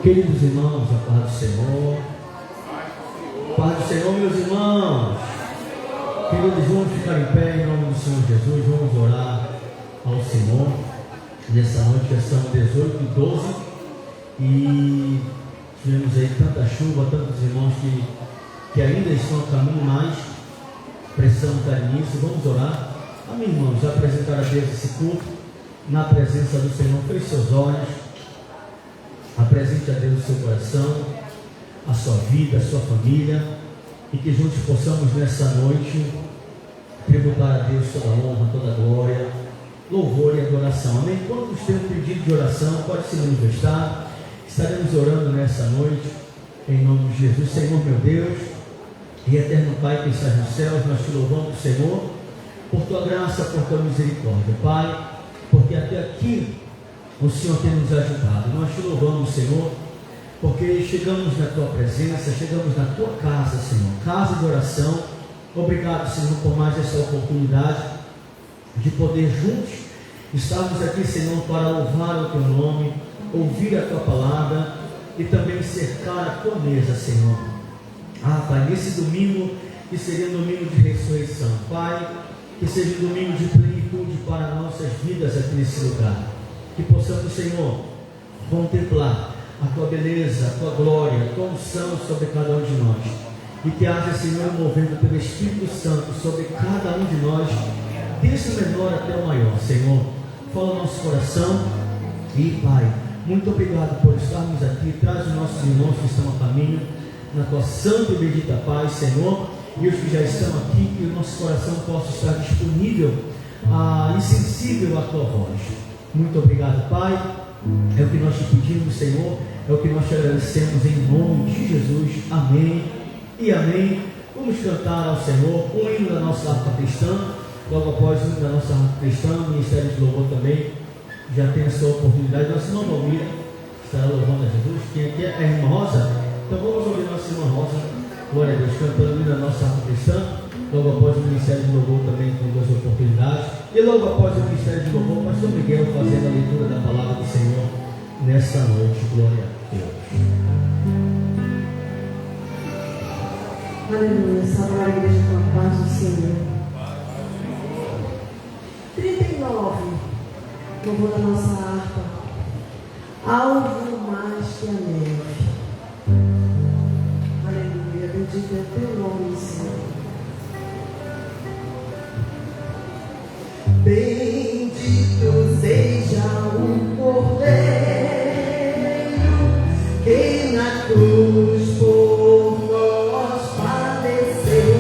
Queridos irmãos, a paz do Senhor. Paz do Senhor, meus irmãos. Queridos, vamos ficar em pé em nome do Senhor Jesus. Vamos orar ao Senhor nessa noite. Já são 18h12 e tivemos aí tanta chuva, tantos irmãos que ainda estão a caminho, mas precisamos estar nisso. Vamos orar. Amém, irmãos. Apresentar a Deus esse culto na presença do Senhor. Feche seus olhos. Apresente a Deus o seu coração, a sua vida, a sua família, e que juntos possamos nessa noite tributar a Deus toda a honra, toda a glória, louvor e adoração. Amém? Quantos têm um pedido de oração, pode se manifestar. Estaremos orando nessa noite, em nome de Jesus. Senhor meu Deus e eterno Pai que estás nos céus, nós te louvamos, Senhor, por tua graça, por tua misericórdia, Pai, porque até aqui o Senhor tem nos ajudado. Nós te louvamos, Senhor, porque chegamos na tua presença, chegamos na tua casa, Senhor, casa de oração. Obrigado, Senhor, por mais essa oportunidade de poder juntos estarmos aqui, Senhor, para louvar o teu nome, ouvir a tua palavra e também cercar a tua mesa, Senhor. Pai, nesse domingo que seria um domingo de ressurreição, Pai, que seja um domingo de plenitude para nossas vidas aqui nesse lugar, que possamos, Senhor, contemplar a tua beleza, a tua glória, a tua unção sobre cada um de nós, e que haja, Senhor, movendo pelo Espírito Santo sobre cada um de nós, desde o menor até o maior. Senhor, fala o nosso coração. E Pai, muito obrigado por estarmos aqui. Traz os nossos irmãos que estão a caminho, na tua santa e bendita paz, Senhor, e os que já estão aqui, que o nosso coração possa estar disponível e sensível à tua voz. Muito obrigado, Pai. É o que nós te pedimos, Senhor, é o que nós te agradecemos em nome de Jesus. Amém e amém. Vamos cantar ao Senhor um hino da nossa harpa cristã. Logo após o hino da nossa harpa cristã, o Ministério de Louvor também já tem a sua oportunidade. Nossa irmã Valmira estará louvando a Jesus. Quem aqui é a irmã Rosa? Então vamos ouvir nossa irmã Rosa, glória a Deus, cantando o hino da nossa harpa cristã. Logo após o Ministério de Louvor também tem duas oportunidades. E logo após o Ministério de Louvor, o pastor Miguel fazendo a leitura da palavra do Senhor nesta noite. Glória a Deus. Aleluia, salve a igreja com a paz do Senhor. 39, louvor da nossa harpa. Algo mais que a neve. Aleluia, bendito é o teu nome, Senhor. Bendito seja o Cordeiro que na cruz por nós padeceu.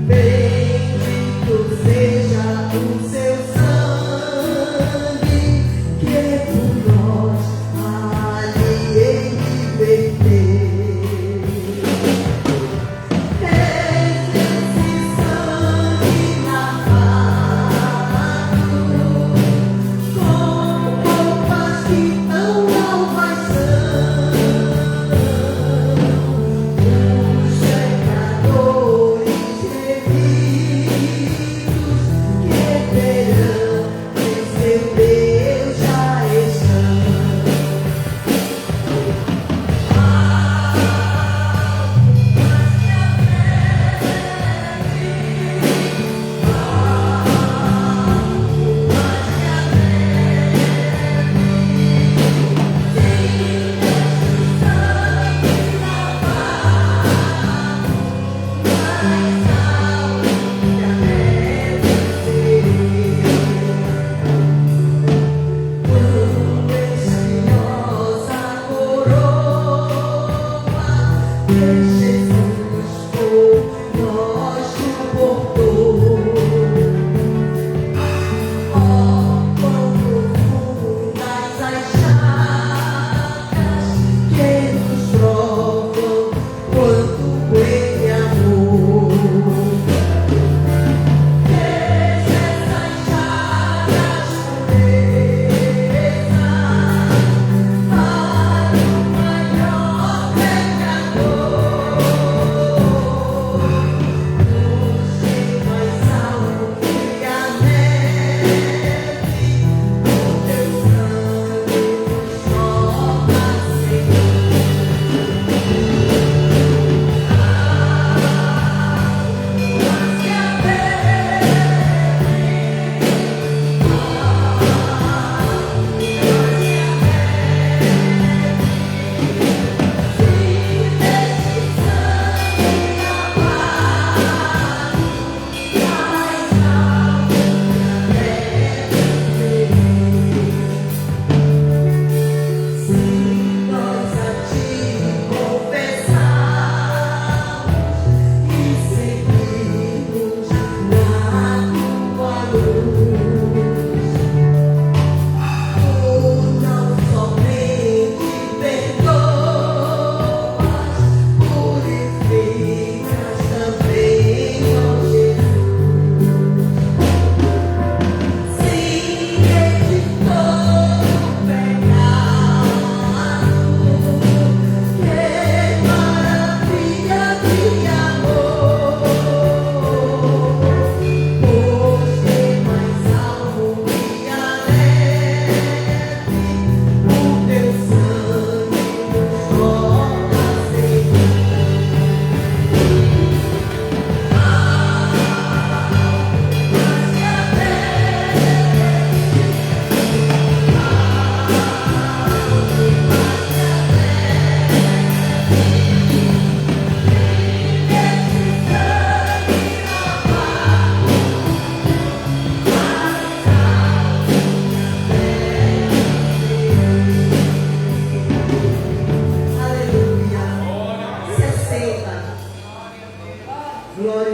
Bendito seja o seu sangue que por nós ali ele verteu.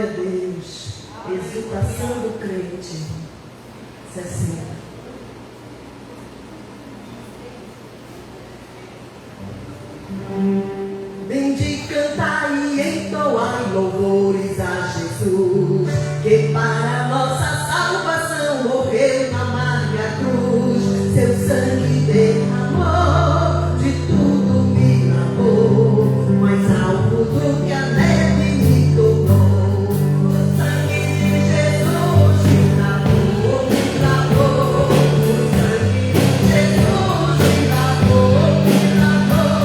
a Deus. Exultação do crente. 60. Bendito, cantai e entoai louvores a Jesus, que para nossa salvação morreu na amarga cruz. Seu sangue derramou, de tudo me lavou, mais alto do que a neve me tornou. O sangue de Jesus me lavou, me lavou. O sangue de Jesus me lavou, me lavou.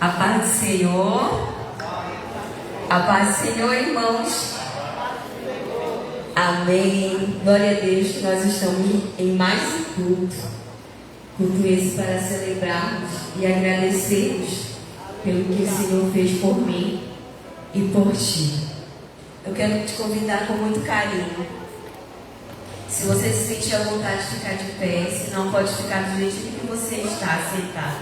A paz do Senhor. A paz do Senhor, irmãos. Amém. Glória a Deus que nós estamos em mais um culto. Culto esse para celebrarmos e agradecermos pelo que o Senhor fez por mim e por ti. Eu quero te convidar com muito carinho. Se você se sentir à vontade de ficar de pé, se não pode ficar do jeito que você está sentado.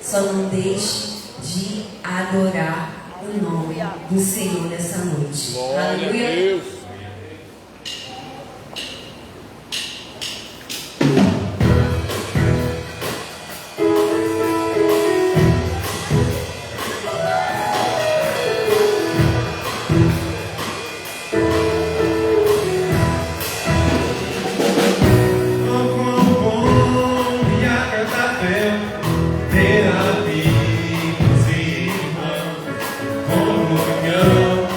Só não deixe de adorar o nome do Senhor nessa noite. Glória Aleluia. a Deus. Comunhão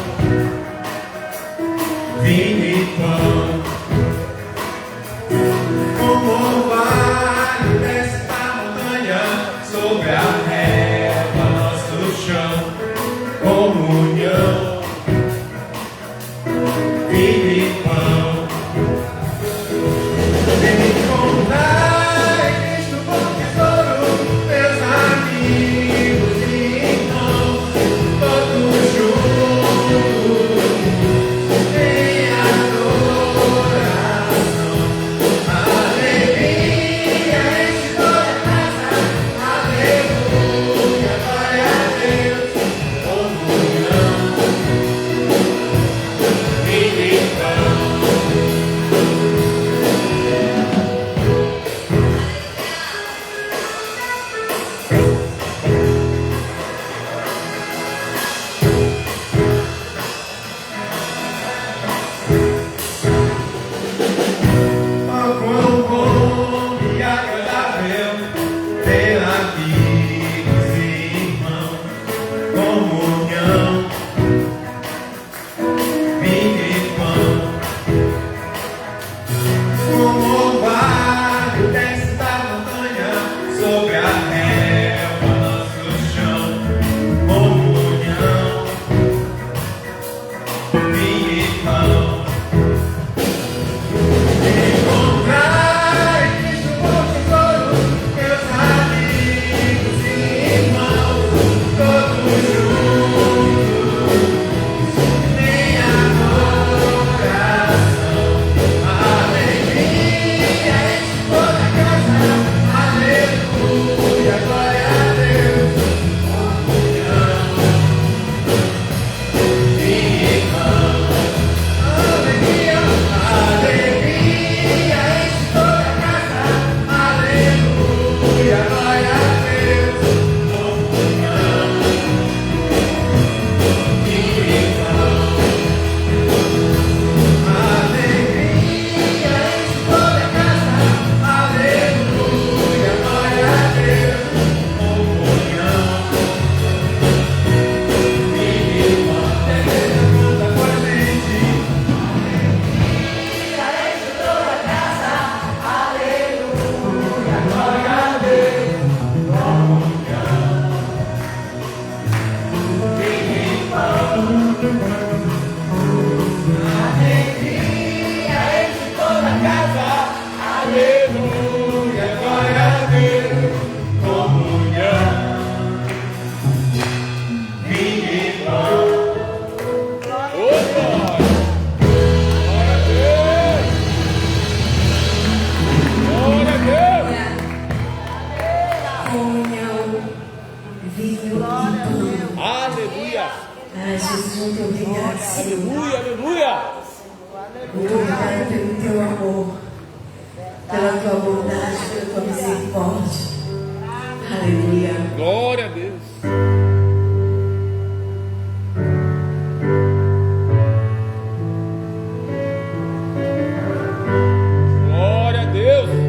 Jesus, muito obrigado, Senhor. Aleluia, aleluia. Muito obrigado pelo teu amor, pela tua bondade, pela tua misericórdia. Aleluia. Glória a Deus. Glória a Deus.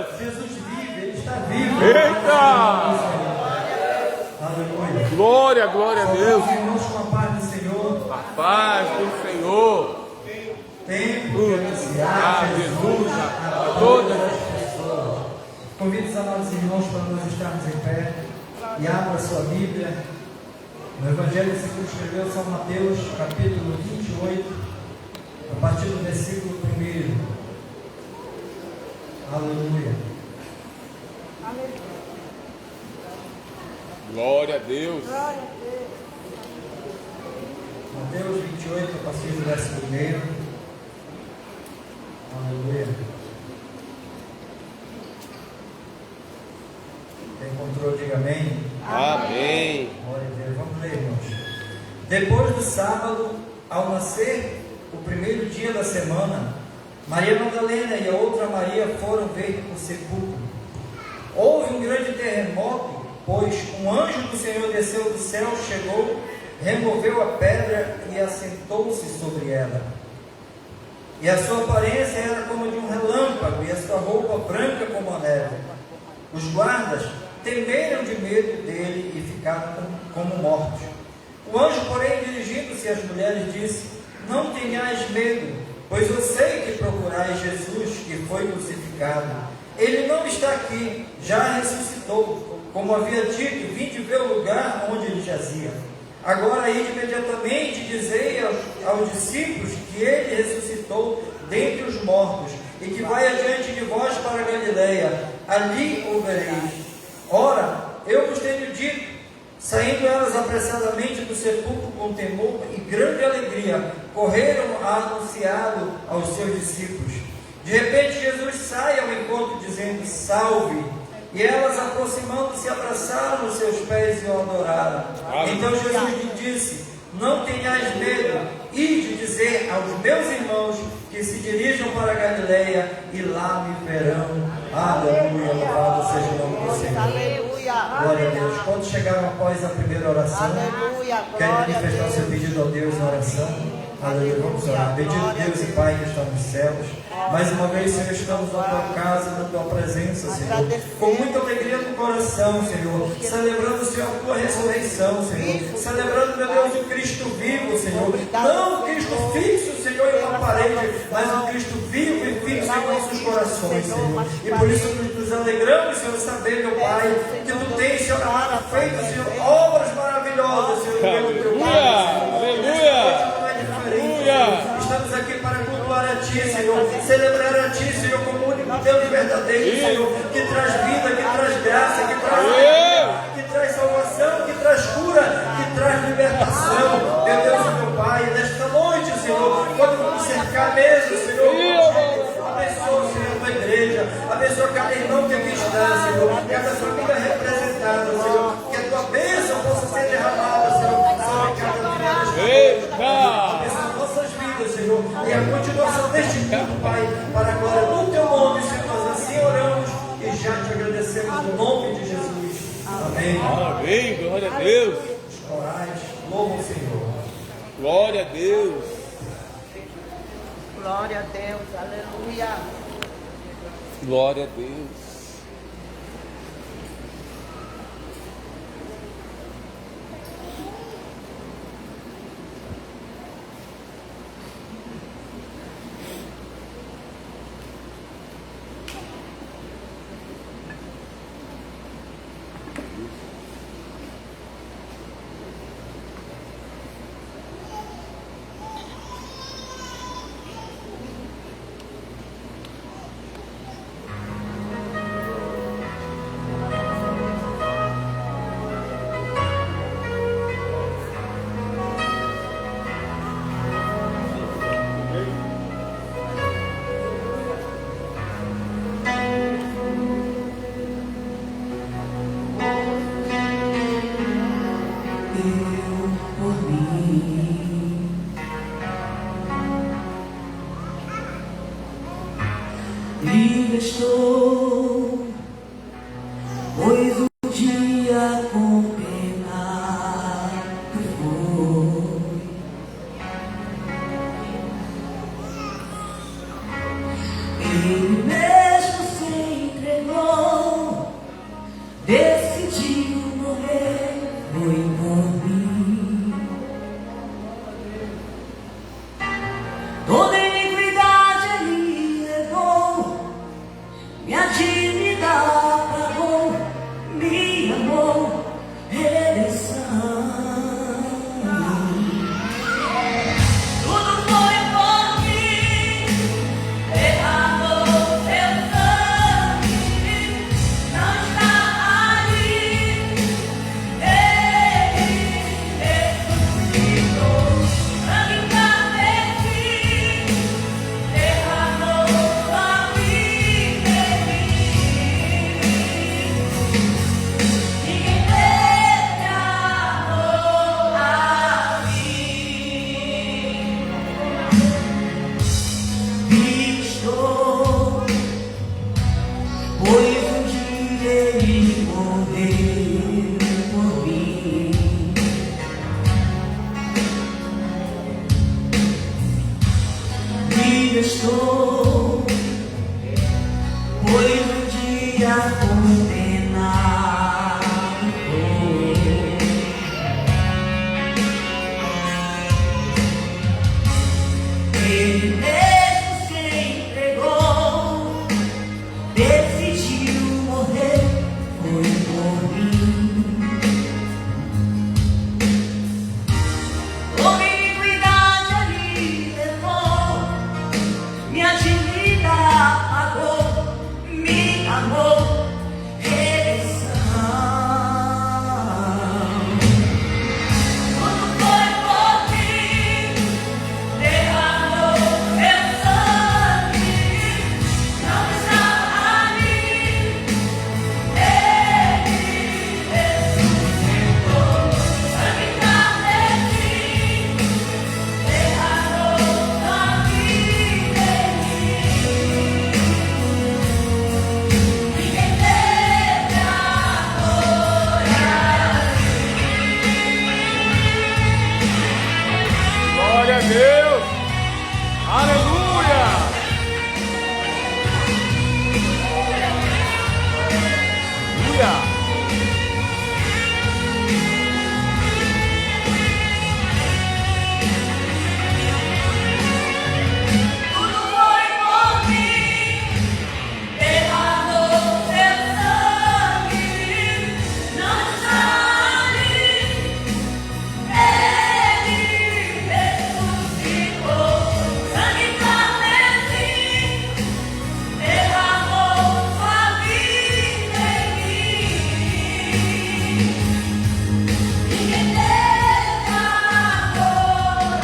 Deus. Jesus vive, Ele está vivo. Eita! Aleluia. Glória, glória a Deus. Os irmãos com a paz do Senhor. A paz do Senhor. Tempo que anunciar Jesus a todas as pessoas. Convido os amados irmãos para nós estarmos em pé e abra a sua Bíblia no Evangelho segundo escreveu São Mateus, capítulo 28, a partir do versículo 1. Aleluia. Glória a Deus. Mateus 28, a partir do verso 1. Aleluia. Quem encontrou, diga amém. Amém. Glória a Deus. Vamos ler, irmãos. Depois do sábado, ao nascer o primeiro dia da semana, Maria Madalena e a outra Maria foram ver o sepulcro. Houve um grande terremoto, pois um anjo do Senhor desceu do céu, chegou, removeu a pedra e assentou-se sobre ela. E a sua aparência era como de um relâmpago, e a sua roupa branca como a neve. Os guardas temeram de medo dele e ficaram como mortos. O anjo, porém, dirigindo-se às mulheres, disse: não tenhais medo, pois eu sei que procurais Jesus, que foi crucificado. Ele não está aqui, já ressuscitou. Como havia dito, vinde ver o lugar onde ele jazia. Agora ide imediatamente e dizei aos discípulos que ele ressuscitou dentre os mortos e que vai adiante de vós para Galileia, ali o vereis. Ora, eu vos tenho dito. Saindo elas apressadamente do sepulcro com temor e grande alegria, correram a anunciá-lo aos seus discípulos. De repente Jesus sai ao encontro dizendo: salve! E elas, aproximando-se, abraçaram os seus pés e o adoraram. Então Jesus lhe disse: não tenhais medo, ide dizer aos meus irmãos que se dirijam para a Galileia e lá me verão. Aleluia, louvado seja o nome do Senhor. Aleluia. Glória a Deus. Quando chegaram após a primeira oração, querem manifestar o seu pedido a Deus na oração? Aleluia, vamos orar. Bendito Deus e Pai que está nos céus, mais uma vez, Senhor, estamos na tua casa, na tua presença, Senhor, com muita alegria no coração, Senhor, celebrando, Senhor, a tua ressurreição, Senhor, celebrando, meu Deus, o Cristo vivo, Senhor, não o Cristo fixo, Senhor, em uma parede, mas o Cristo vivo e fixo em nossos corações, Senhor. E por isso nos alegramos, Senhor, saber, meu Pai, que tu tens, Senhor, feito, Senhor, obras maravilhosas, Senhor, pelo teu Pai. Aleluia. Estamos aqui para cultuar a Ti, Senhor, celebrar a Ti, Senhor, como o único Deus verdadeiro, Senhor, que traz vida, que traz graça, que traz salvação, que traz cura, que traz libertação. Meu Deus e meu Pai, nesta noite, Senhor, quando vamos cercar mesmo, Senhor, abençoa, Senhor, a tua igreja, abençoa cada irmão que aqui está, Senhor, cada família representada, Senhor, que a tua bênção possa ser derramada, Senhor, sobre cada vida. Senhor, e a continuação deste culto, Pai, para a glória do teu nome, Senhor, nós assim oramos e já te agradecemos no nome de Jesus. Amém. Amém. Glória a Deus. Os corais louvam o Senhor. Glória a Deus. Glória a Deus, aleluia. Glória a Deus. Livre estou, pois o dia condenado foi. Ele mesmo se entregou. ia condenar. Ele mesmo se entregou, decidiu morrer, foi por mim. Com iniquidade ali levou, minha dívida pagou, me amou, redenção. Tudo foi por mim, derramou meu sangue, não estava ali, ele ressuscitou, sangue carmesim, derramou sua vida em mim. Ninguém teve amor Glória a Deus. Aleluia. Aleluia. Tudo foi por mim, derramou seu sangue, não está ali, ele ressuscitou, sangue carmesim, derramou sua vida em mim. Ninguém teve amor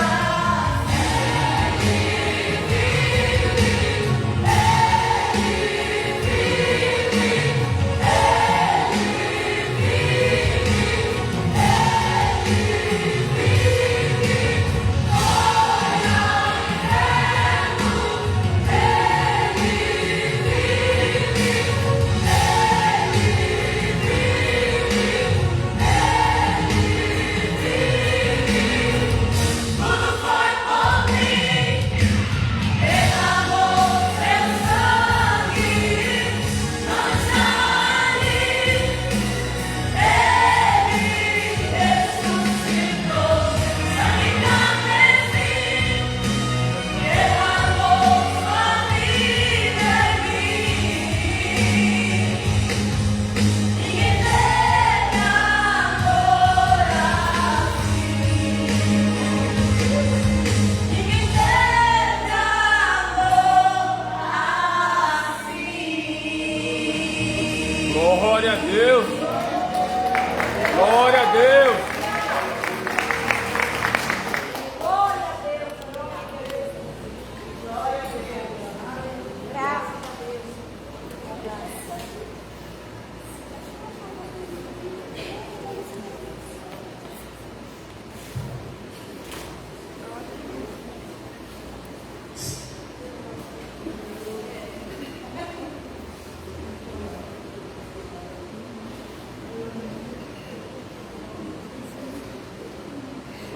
Tudo foi por mim, derramou seu sangue, não está ali, ele ressuscitou, sangue carmesim, derramou sua vida em mim. Ninguém teve amor assim. Ninguém teve amor assim. Glória a Deus. Glória a Deus.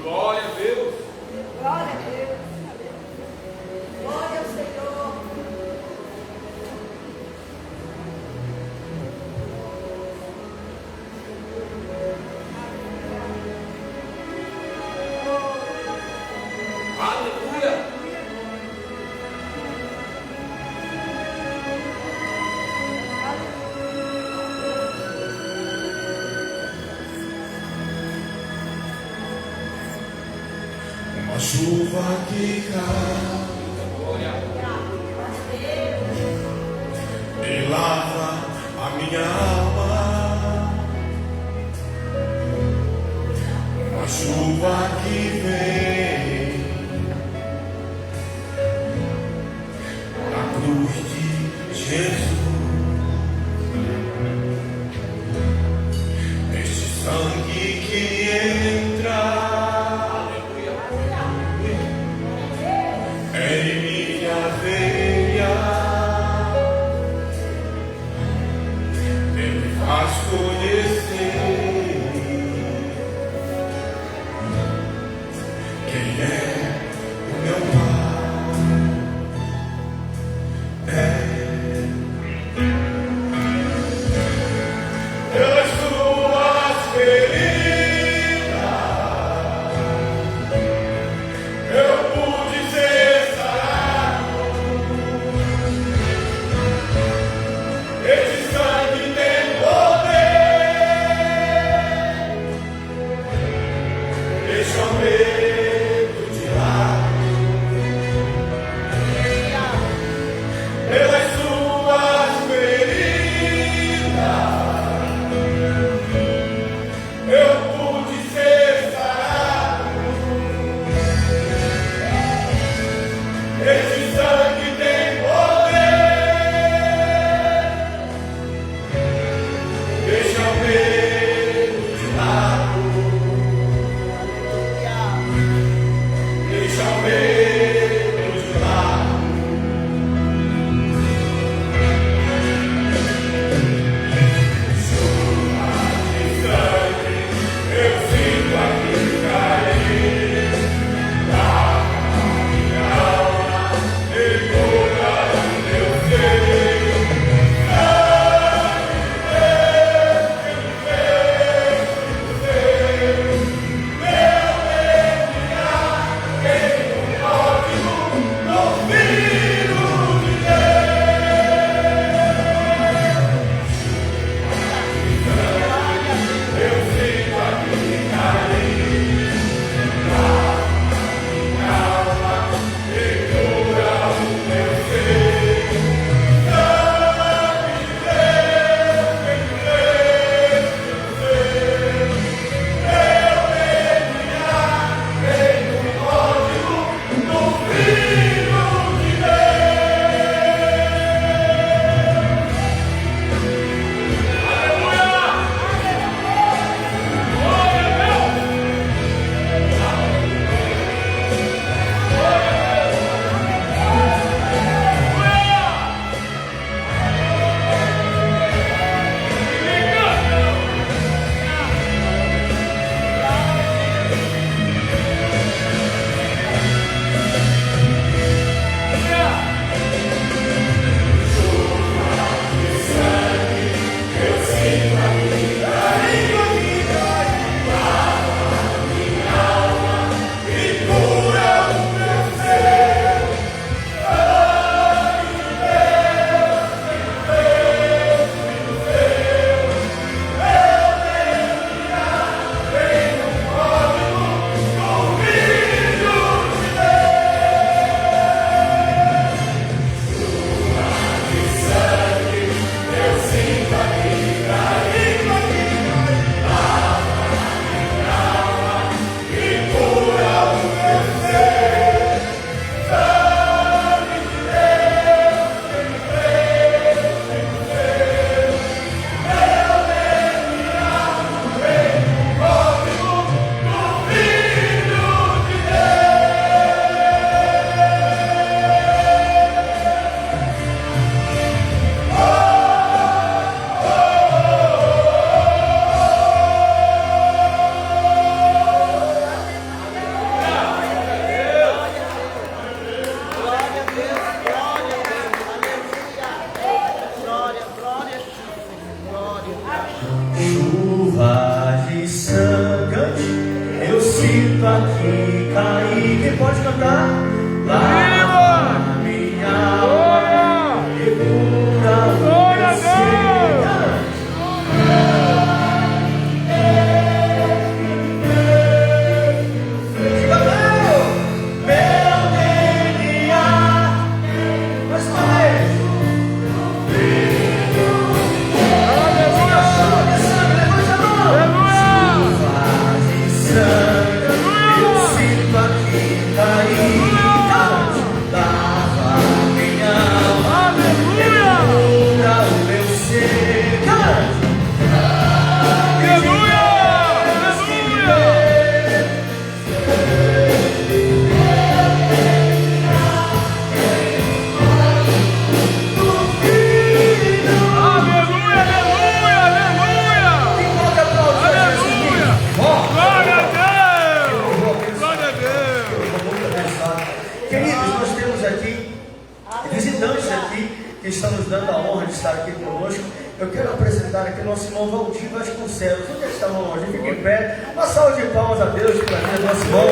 Glória a Deus. Glória a Deus. Glória ao Senhor. Aleluia. Uma chuva que cai e lava a minha alma. Uma chuva que vem da cruz de Jesus. Este sangue que entra em minha veia, ele faz conhecer quem é o meu Pai. Quem pode cantar? Viva! Minha alma e cura o Glória a meu ser. Diga meu DNA. Mais uma vez. Aleluia! Levante a mão. Aleluia! Faz sangue, eu sinto aqui cair. Lava minha alma, Aleluia! cura o meu ser. Aleluia! Aleluia! Aleluia! Aleluia! Aleluia! Pode aplaudir Aleluia! Jesus. Ó, Glória a Deus! Glória a Deus! eu vou muito abençoado. Queridos, nós temos aqui visitantes aqui que estão nos dando a honra de estar aqui conosco. Eu quero apresentar aqui nosso irmão Valdir Vasconcelos. Onde é que está o irmão Valdir? Fique em pé. Uma salva de palmas a Deus pela vida do nosso irmão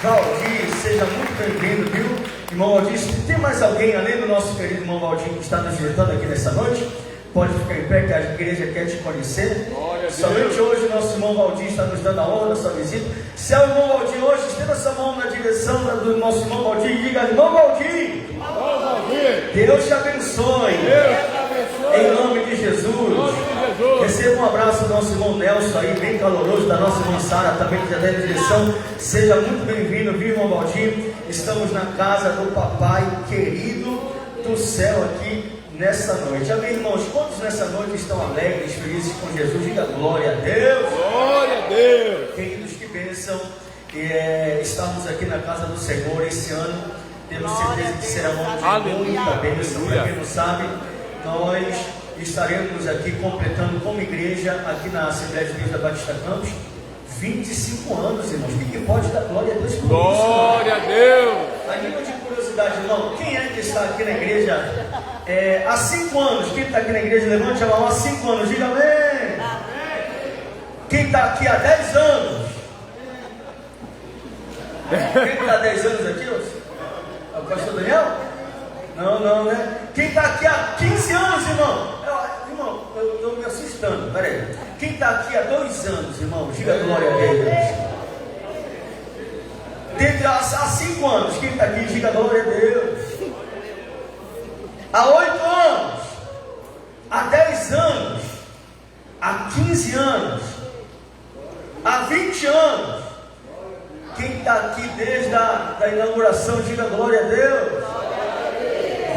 Valdir. Seja muito bem-vindo, viu? Irmão Valdir, se tem mais alguém além do nosso querido irmão Valdir que está nos visitando aqui nessa noite, pode ficar em pé que a igreja quer te conhecer. Glória a Deus. Somente hoje nosso irmão Valdir está nos dando a honra da sua visita. Se é o irmão Valdir hoje, estenda sua mão na direção do nosso irmão Valdir e diga: irmão Valdir, Vamos ouvir! Deus te abençoe. Deus te abençoe! Em nome de Em Jesus. nome de Jesus! Receba um abraço do nosso irmão Nelson aí, bem caloroso, da nossa irmã Sara, também que já está em direção. Seja muito bem-vindo, viu, irmão Valdir? Estamos na casa do papai querido do céu aqui nessa noite. Amém, irmãos? Quantos nessa noite estão alegres, felizes com Jesus? Diga glória a Deus. Glória a Deus! Queridos, que bênção estarmos aqui na casa do Senhor esse ano. Temos certeza que será um ano de Aleluia. muita bênção. Aleluia. Para quem não sabe, nós estaremos aqui completando como igreja, aqui na Assembleia de Deus da Batista Campos, 25 anos, irmãos. Quem pode dar glória a Deus por isso? Glória a Deus! A nível de curiosidade, irmão, quem é que está aqui na igreja há 5 anos? Quem está aqui na igreja, levante a mão. Há 5 anos, diga amém. Quem está aqui há 10 anos? Quem está há 10 anos aqui? É o pastor Daniel? Não, né? Quem está aqui há 15 anos, irmão? Irmão, eu estou me assustando, peraí. Quem está aqui há 2 anos, irmão? Diga glória a Deus. Há 5 anos, quem está aqui, diga glória a Deus. Há 8 anos, há 10 anos, há 15 anos, há 20 anos. Quem está aqui desde a inauguração, diga glória a Deus.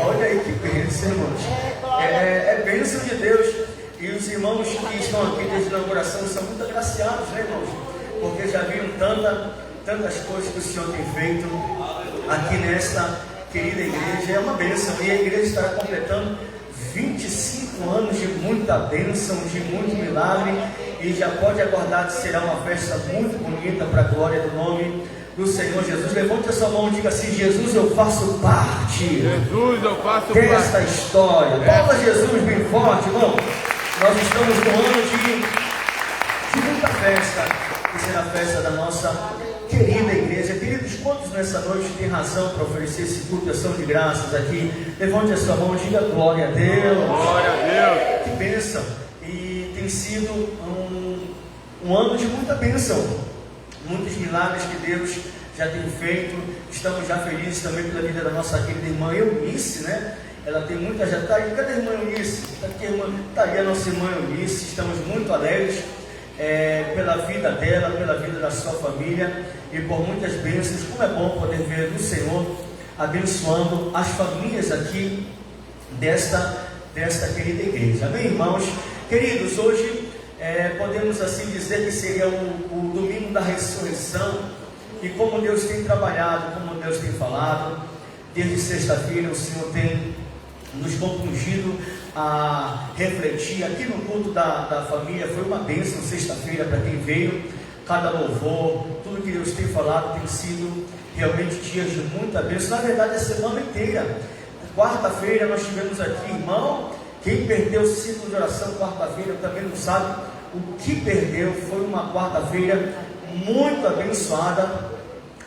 Olha aí que bênção, irmãos. É bênção de Deus. E os irmãos que estão aqui desde a inauguração são muito agraciados, né, irmãos? Porque já viram tantas coisas que o Senhor tem feito aqui nesta querida igreja. É uma bênção. E a igreja estará completando 25 anos de muita bênção, de muito milagre. E já pode aguardar que será uma festa muito bonita para a glória do nome do Senhor Jesus. Levante a sua mão e diga assim: Jesus, eu faço parte Jesus, eu faço desta parte. história. Fala Jesus bem forte, irmão. Nós estamos no ano de muita festa, que será a festa da nossa querida igreja. Queridos, quantos nessa noite têm razão para oferecer esse culto de ação de graças aqui? Levante a sua mão e diga glória a Deus. Glória a Deus! Que bênção. E tem sido um ano de muita bênção, muitos milagres que Deus já tem feito. Estamos já felizes também pela vida da nossa querida irmã Eunice, né? Ela tem muita, já está aí. Cadê a irmã Eunice? Está aqui, está aí a nossa irmã Eunice. Estamos muito alegres pela vida dela, pela vida da sua família e por muitas bênçãos. Como é bom poder ver o Senhor abençoando as famílias aqui desta querida igreja. Amém, irmãos? Queridos, hoje podemos assim dizer que seria o domingo da ressurreição. E como Deus tem trabalhado, como Deus tem falado, desde sexta-feira o Senhor tem nos compungido a refletir. Aqui no culto da família foi uma bênção sexta-feira para quem veio. Cada louvor, tudo que Deus tem falado tem sido realmente dias de muita bênção. Na verdade, a semana inteira. Quarta-feira nós tivemos aqui, irmão. Quem perdeu o ciclo de oração quarta-feira também não sabe o que perdeu. Foi uma quarta-feira muito abençoada,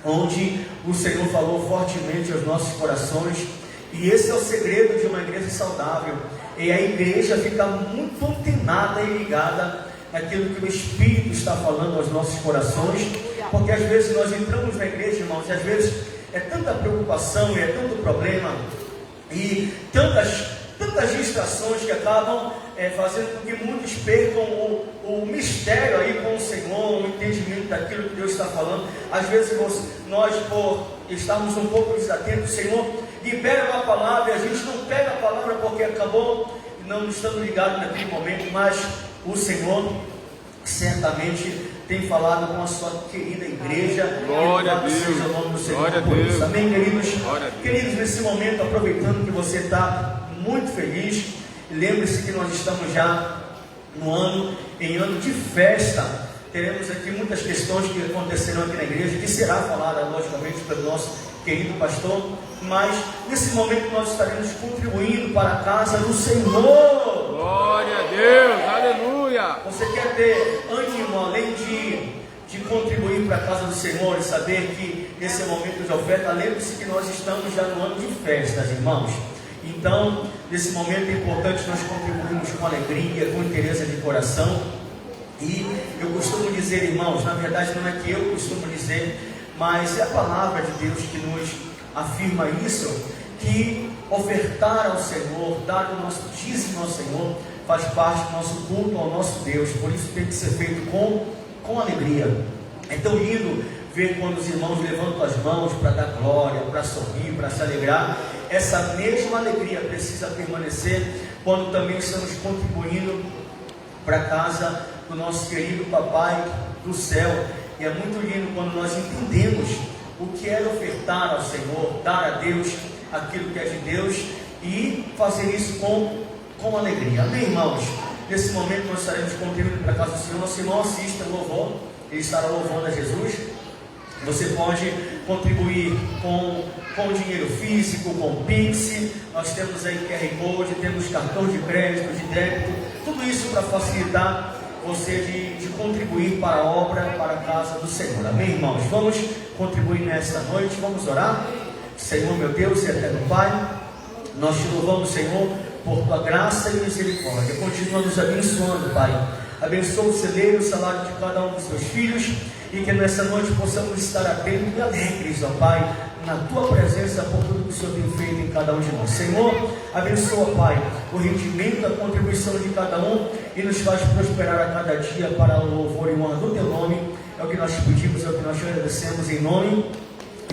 onde o Senhor falou fortemente aos nossos corações, e esse é o segredo de uma igreja saudável. E a igreja fica muito antenada e ligada naquilo que o Espírito está falando aos nossos corações, porque às vezes nós entramos na igreja, irmãos, e às vezes é tanta preocupação e é tanto problema e tantas distrações que acabam fazendo com que muitos percam o mistério aí com o Senhor, o entendimento daquilo que Deus está falando. Às vezes nós, por estarmos um pouco desatentos, o Senhor libera uma palavra e a gente não pega a palavra porque acabou não estando ligado naquele momento, mas o Senhor certamente tem falado com a sua querida igreja. Glória a Deus. Seja o nome do Senhor. Glória a Deus. Amém, queridos? Glória a Deus. Queridos, nesse momento, aproveitando que você está muito feliz, lembre-se que nós estamos já em ano de festa. Teremos aqui muitas questões que acontecerão aqui na igreja, que será falada logicamente pelo nosso querido pastor, mas nesse momento nós estaremos contribuindo para a casa do Senhor. Glória a Deus, aleluia. Você quer ter ânimo além de contribuir para a casa do Senhor e saber que esse é o momento de oferta? Lembre-se que nós estamos já no ano de festas, irmãos. Então, nesse momento é importante nós contribuirmos com alegria, com interesse de coração. E eu costumo dizer, irmãos, na verdade não é que eu costumo dizer, mas é a palavra de Deus que nos afirma isso, que ofertar ao Senhor, dar o nosso dízimo ao Senhor, faz parte do nosso culto ao nosso Deus. Por isso tem que ser feito com alegria. É tão lindo ver quando os irmãos levantam as mãos para dar glória, para sorrir, para se alegrar. Essa mesma alegria precisa permanecer quando também estamos contribuindo para a casa do nosso querido Papai do céu. E é muito lindo quando nós entendemos o que é ofertar ao Senhor, dar a Deus aquilo que é de Deus e fazer isso com alegria. Amém, irmãos? Nesse momento nós estaremos contribuindo para a casa do Senhor. Nosso irmão assista o louvor, ele estará louvando a Jesus. Você pode contribuir com dinheiro físico, com Pix. Nós temos aí QR Code, temos cartão de crédito, de débito, tudo isso para facilitar você de contribuir para a obra, para a casa do Senhor. Amém, irmãos? Vamos contribuir nesta noite, vamos orar. Senhor, meu Deus e eterno Pai, nós te louvamos, Senhor, por tua graça e misericórdia. Continua nos abençoando, Pai. Abençoa o celeiro, o salário de cada um dos teus filhos, e que nessa noite possamos estar atentos e alegres, ó Pai, na tua presença, por tudo que o Senhor tem feito em cada um de nós. Senhor, abençoa, Pai, o rendimento da contribuição de cada um e nos faz prosperar a cada dia para o louvor e honra do teu nome. É o que nós te pedimos, é o que nós te agradecemos em nome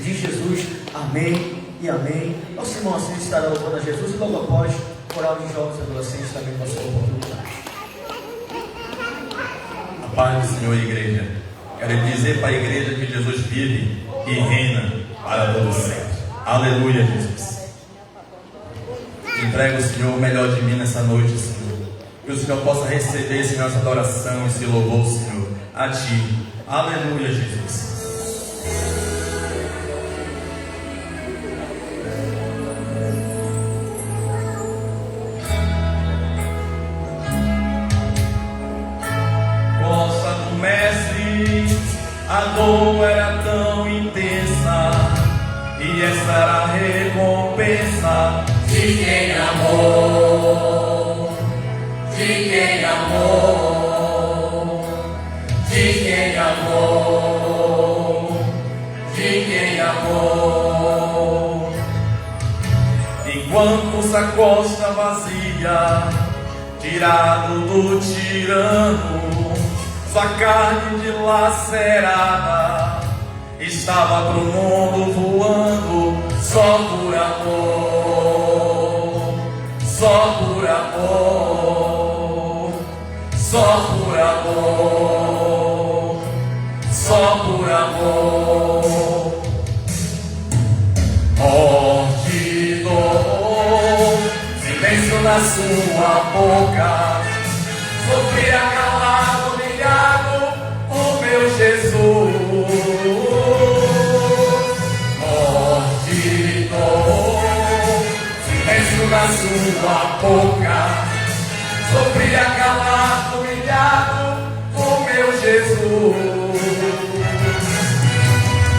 de Jesus. Amém e amém. Nosso irmão assim estará louvando a Jesus e logo após o coral de jovens e adolescentes também com a sua oportunidade. A paz do Senhor, igreja. Quero dizer para a igreja que Jesus vive e reina para todo sempre. Aleluia, Jesus. Entrego, Senhor, o melhor de mim nessa noite, Senhor. Que o Senhor possa receber, Senhor, essa adoração, esse louvor, Senhor, a Ti. Aleluia, Jesus. A dor era tão intensa, e essa era a recompensa de quem amou, de quem amou, de quem amou, de quem amou. Enquanto a costa vazia, tirado do tirano, sua carne dilacerada estava pro mundo voando, só por amor, só por amor, só por amor, só por amor. Morte, dor, silêncio na sua boca, sofria calado, o meu Jesus. Morte, dor, silêncio na sua boca, sofria calado, humilhado, o meu Jesus.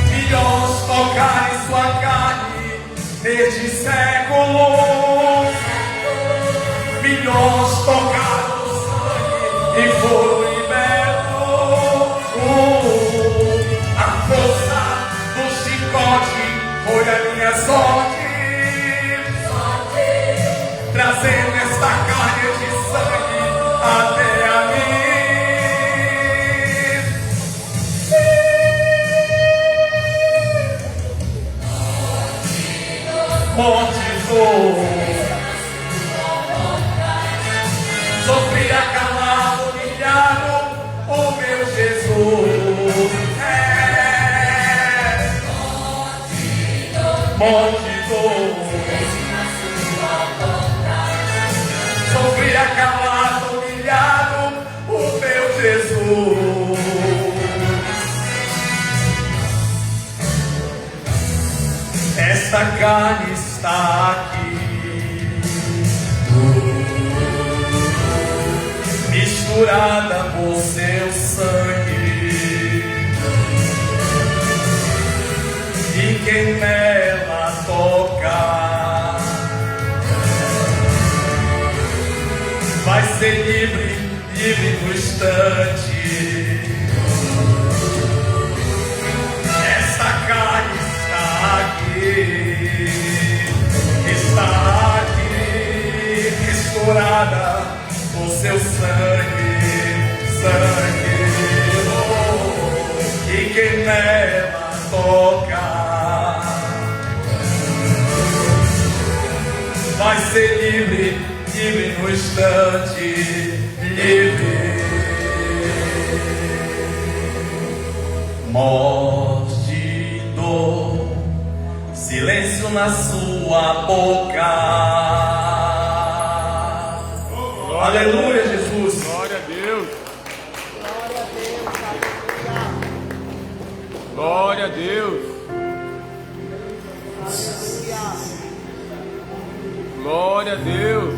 Milhões tocarem desde séculos, milhões tocaram sangue e foram libertos. A força do chicote foi a minha sorte, trazendo esta carne de sangue até a mim. Morte sofri acalado, humilhado, o meu Jesus. Morte sofri acalado, humilhado, o meu Jesus. Esta carne está aqui, misturada com seu sangue, e quem nela tocar vai ser livre, livre no instante. Esta carne está aqui, misturada com seu sangue, oh, e quem nela tocar vai ser livre, livre no instante, livre. Morte, dor, silêncio na sua boca. Aleluia, Jesus. Glória a Deus. Glória a Deus. Glória a Deus.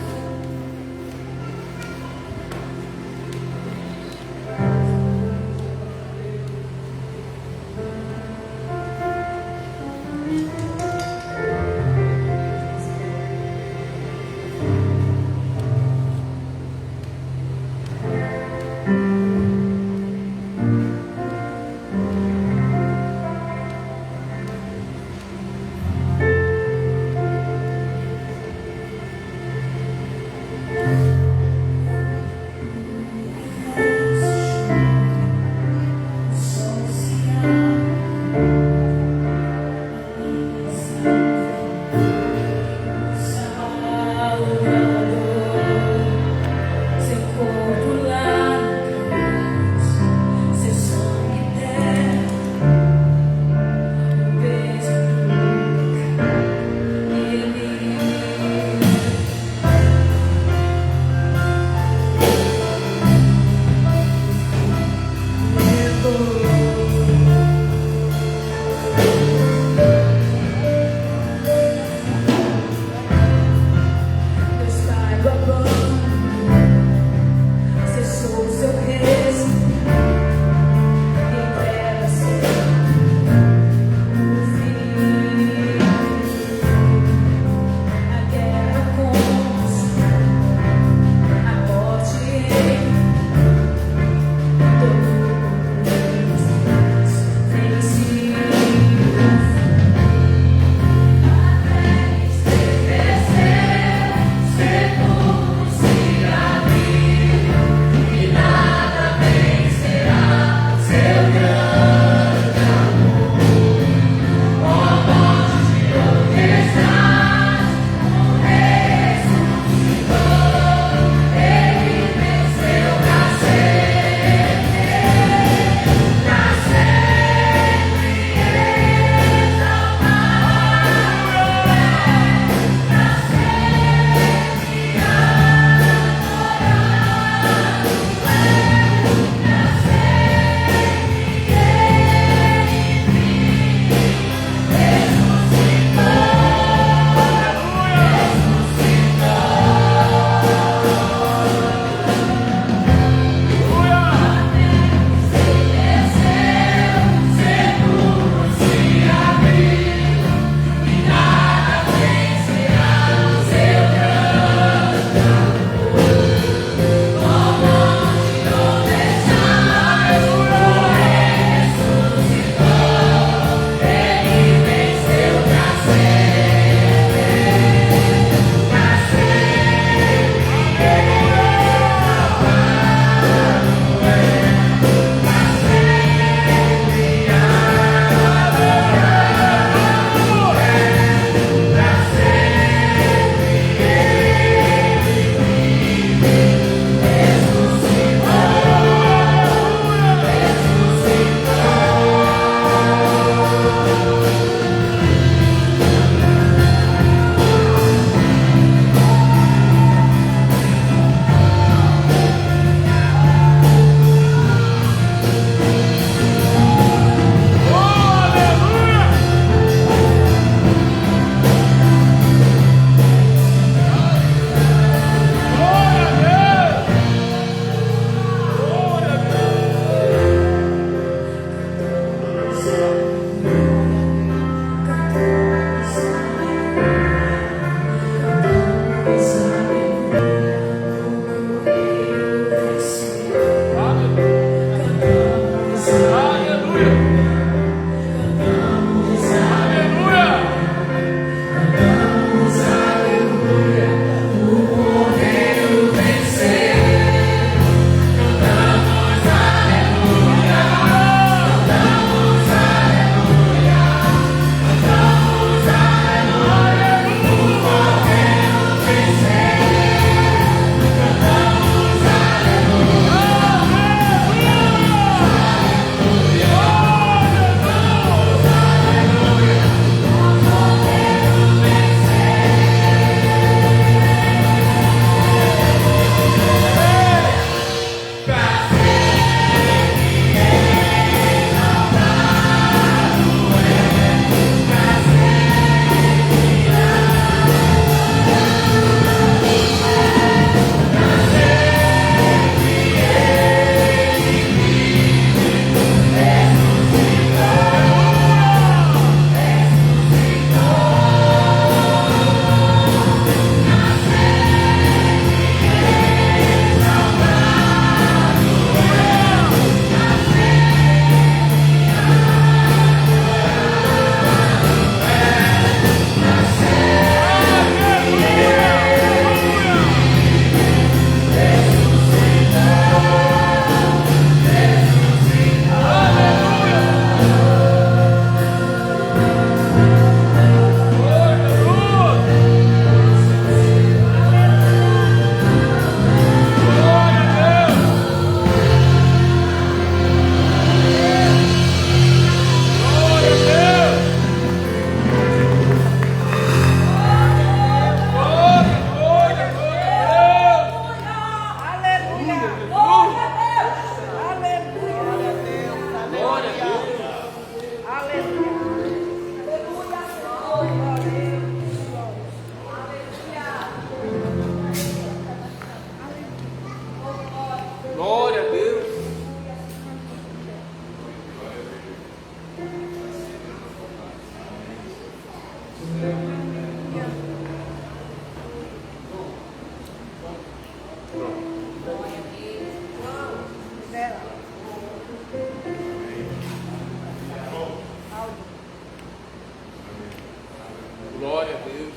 Glória a Deus.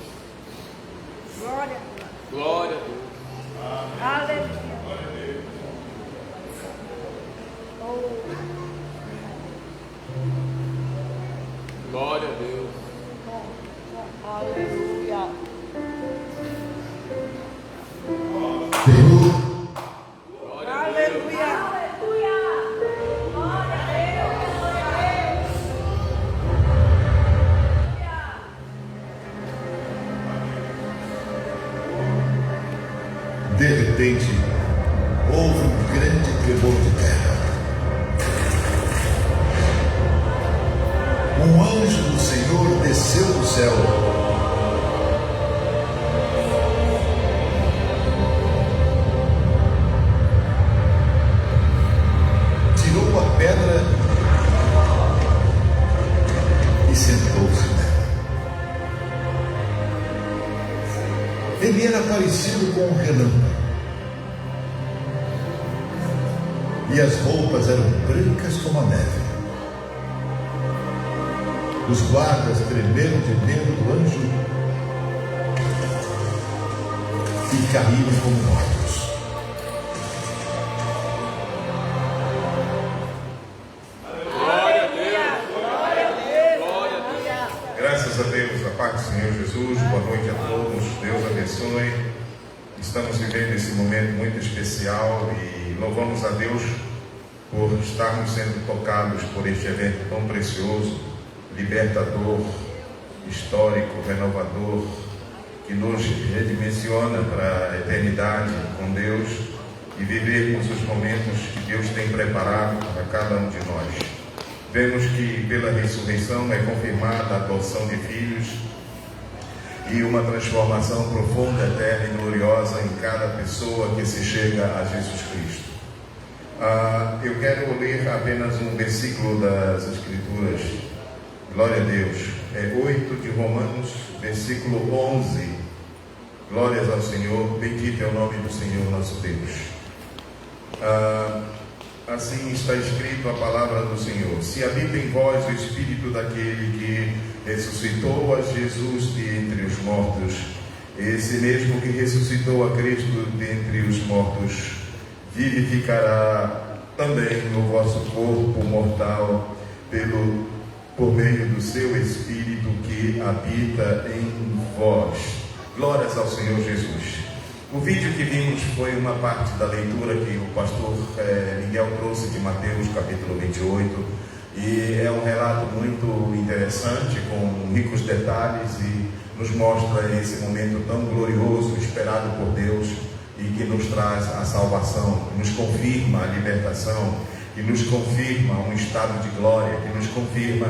Glória. Glória a Deus. Aleluia. Glória a Deus. Aleluia. Glória a Deus. Aleluia. Glória a Deus. Glória a Deus. De repente, houve um grande tremor de terra. Um anjo do Senhor desceu do céu. Tirou a pedra e sentou-se nela. Ele era parecido com um relâmpago. E as roupas eram brancas como a neve. Os guardas tremeram de medo do anjo e caíram como mortos. Glória a Deus. Glória a Deus. Glória a Deus. Graças a Deus, a paz do Senhor Jesus, boa noite a todos, Deus abençoe. Estamos vivendo esse momento muito especial e louvamos a Deus por estarmos sendo tocados por este evento tão precioso, libertador, histórico, renovador, que nos redimensiona para a eternidade com Deus e vivermos os momentos que Deus tem preparado para cada um de nós. Vemos que pela ressurreição é confirmada a adoção de filhos e uma transformação profunda, eterna e gloriosa em cada pessoa que se chega a Jesus Cristo. Eu quero ler apenas um versículo das Escrituras. Glória a Deus. É 8 de Romanos, versículo 11. Glórias ao Senhor. Bendito é o nome do Senhor nosso Deus. Assim está escrito a palavra do Senhor. Se habita em vós o Espírito daquele que ressuscitou a Jesus de entre os mortos, esse mesmo que ressuscitou a Cristo de entre os mortos, vivificará também o vosso corpo mortal por meio do seu Espírito que habita em vós. Glórias ao Senhor Jesus. O vídeo que vimos foi uma parte da leitura que o pastor Miguel trouxe de Mateus capítulo 28, e é um relato muito interessante, com ricos detalhes, e nos mostra esse momento tão glorioso, esperado por Deus, e que nos traz a salvação, que nos confirma a libertação, que nos confirma um estado de glória, que nos confirma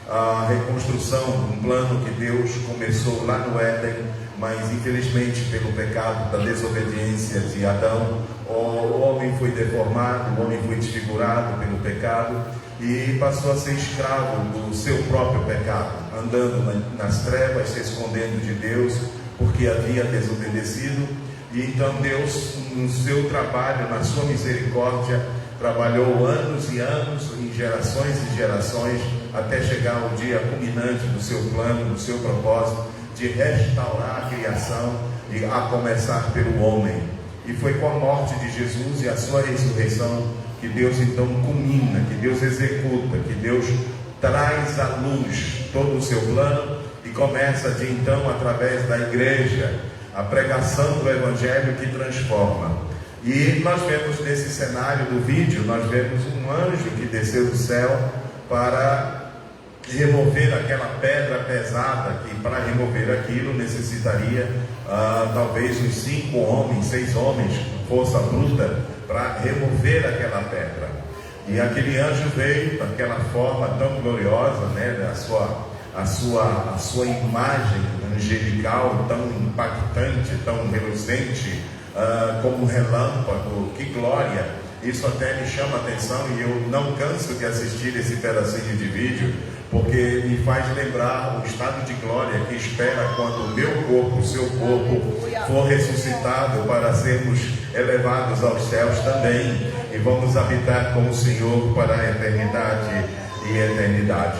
a reconstrução, um plano que Deus começou lá no Éden, mas infelizmente pelo pecado da desobediência de Adão, o homem foi deformado, o homem foi desfigurado pelo pecado e passou a ser escravo do seu próprio pecado, andando nas trevas, se escondendo de Deus, porque havia desobedecido. E então Deus, no seu trabalho, na sua misericórdia, trabalhou anos e anos, em gerações e gerações, até chegar ao dia culminante do seu plano, do seu propósito, de restaurar a criação, e a começar pelo homem. E foi com a morte de Jesus e a sua ressurreição que Deus então culmina, que Deus executa, que Deus traz à luz todo o seu plano e começa de então, através da igreja, a pregação do Evangelho que transforma. E nós vemos nesse cenário do vídeo, nós vemos um anjo que desceu do céu para remover aquela pedra pesada, que para remover aquilo necessitaria talvez uns 5 homens, 6 homens, força bruta, para remover aquela pedra. E aquele anjo veio daquela forma tão gloriosa, né, a sua imagem angelical tão impactante, tão reluzente, como um relâmpago. Que glória! Isso até me chama a atenção, e eu não canso de assistir esse pedacinho de vídeo, porque me faz lembrar o estado de glória que espera quando o meu corpo, o seu corpo, for ressuscitado para sermos elevados aos céus também, e vamos habitar com o Senhor para a eternidade e eternidade.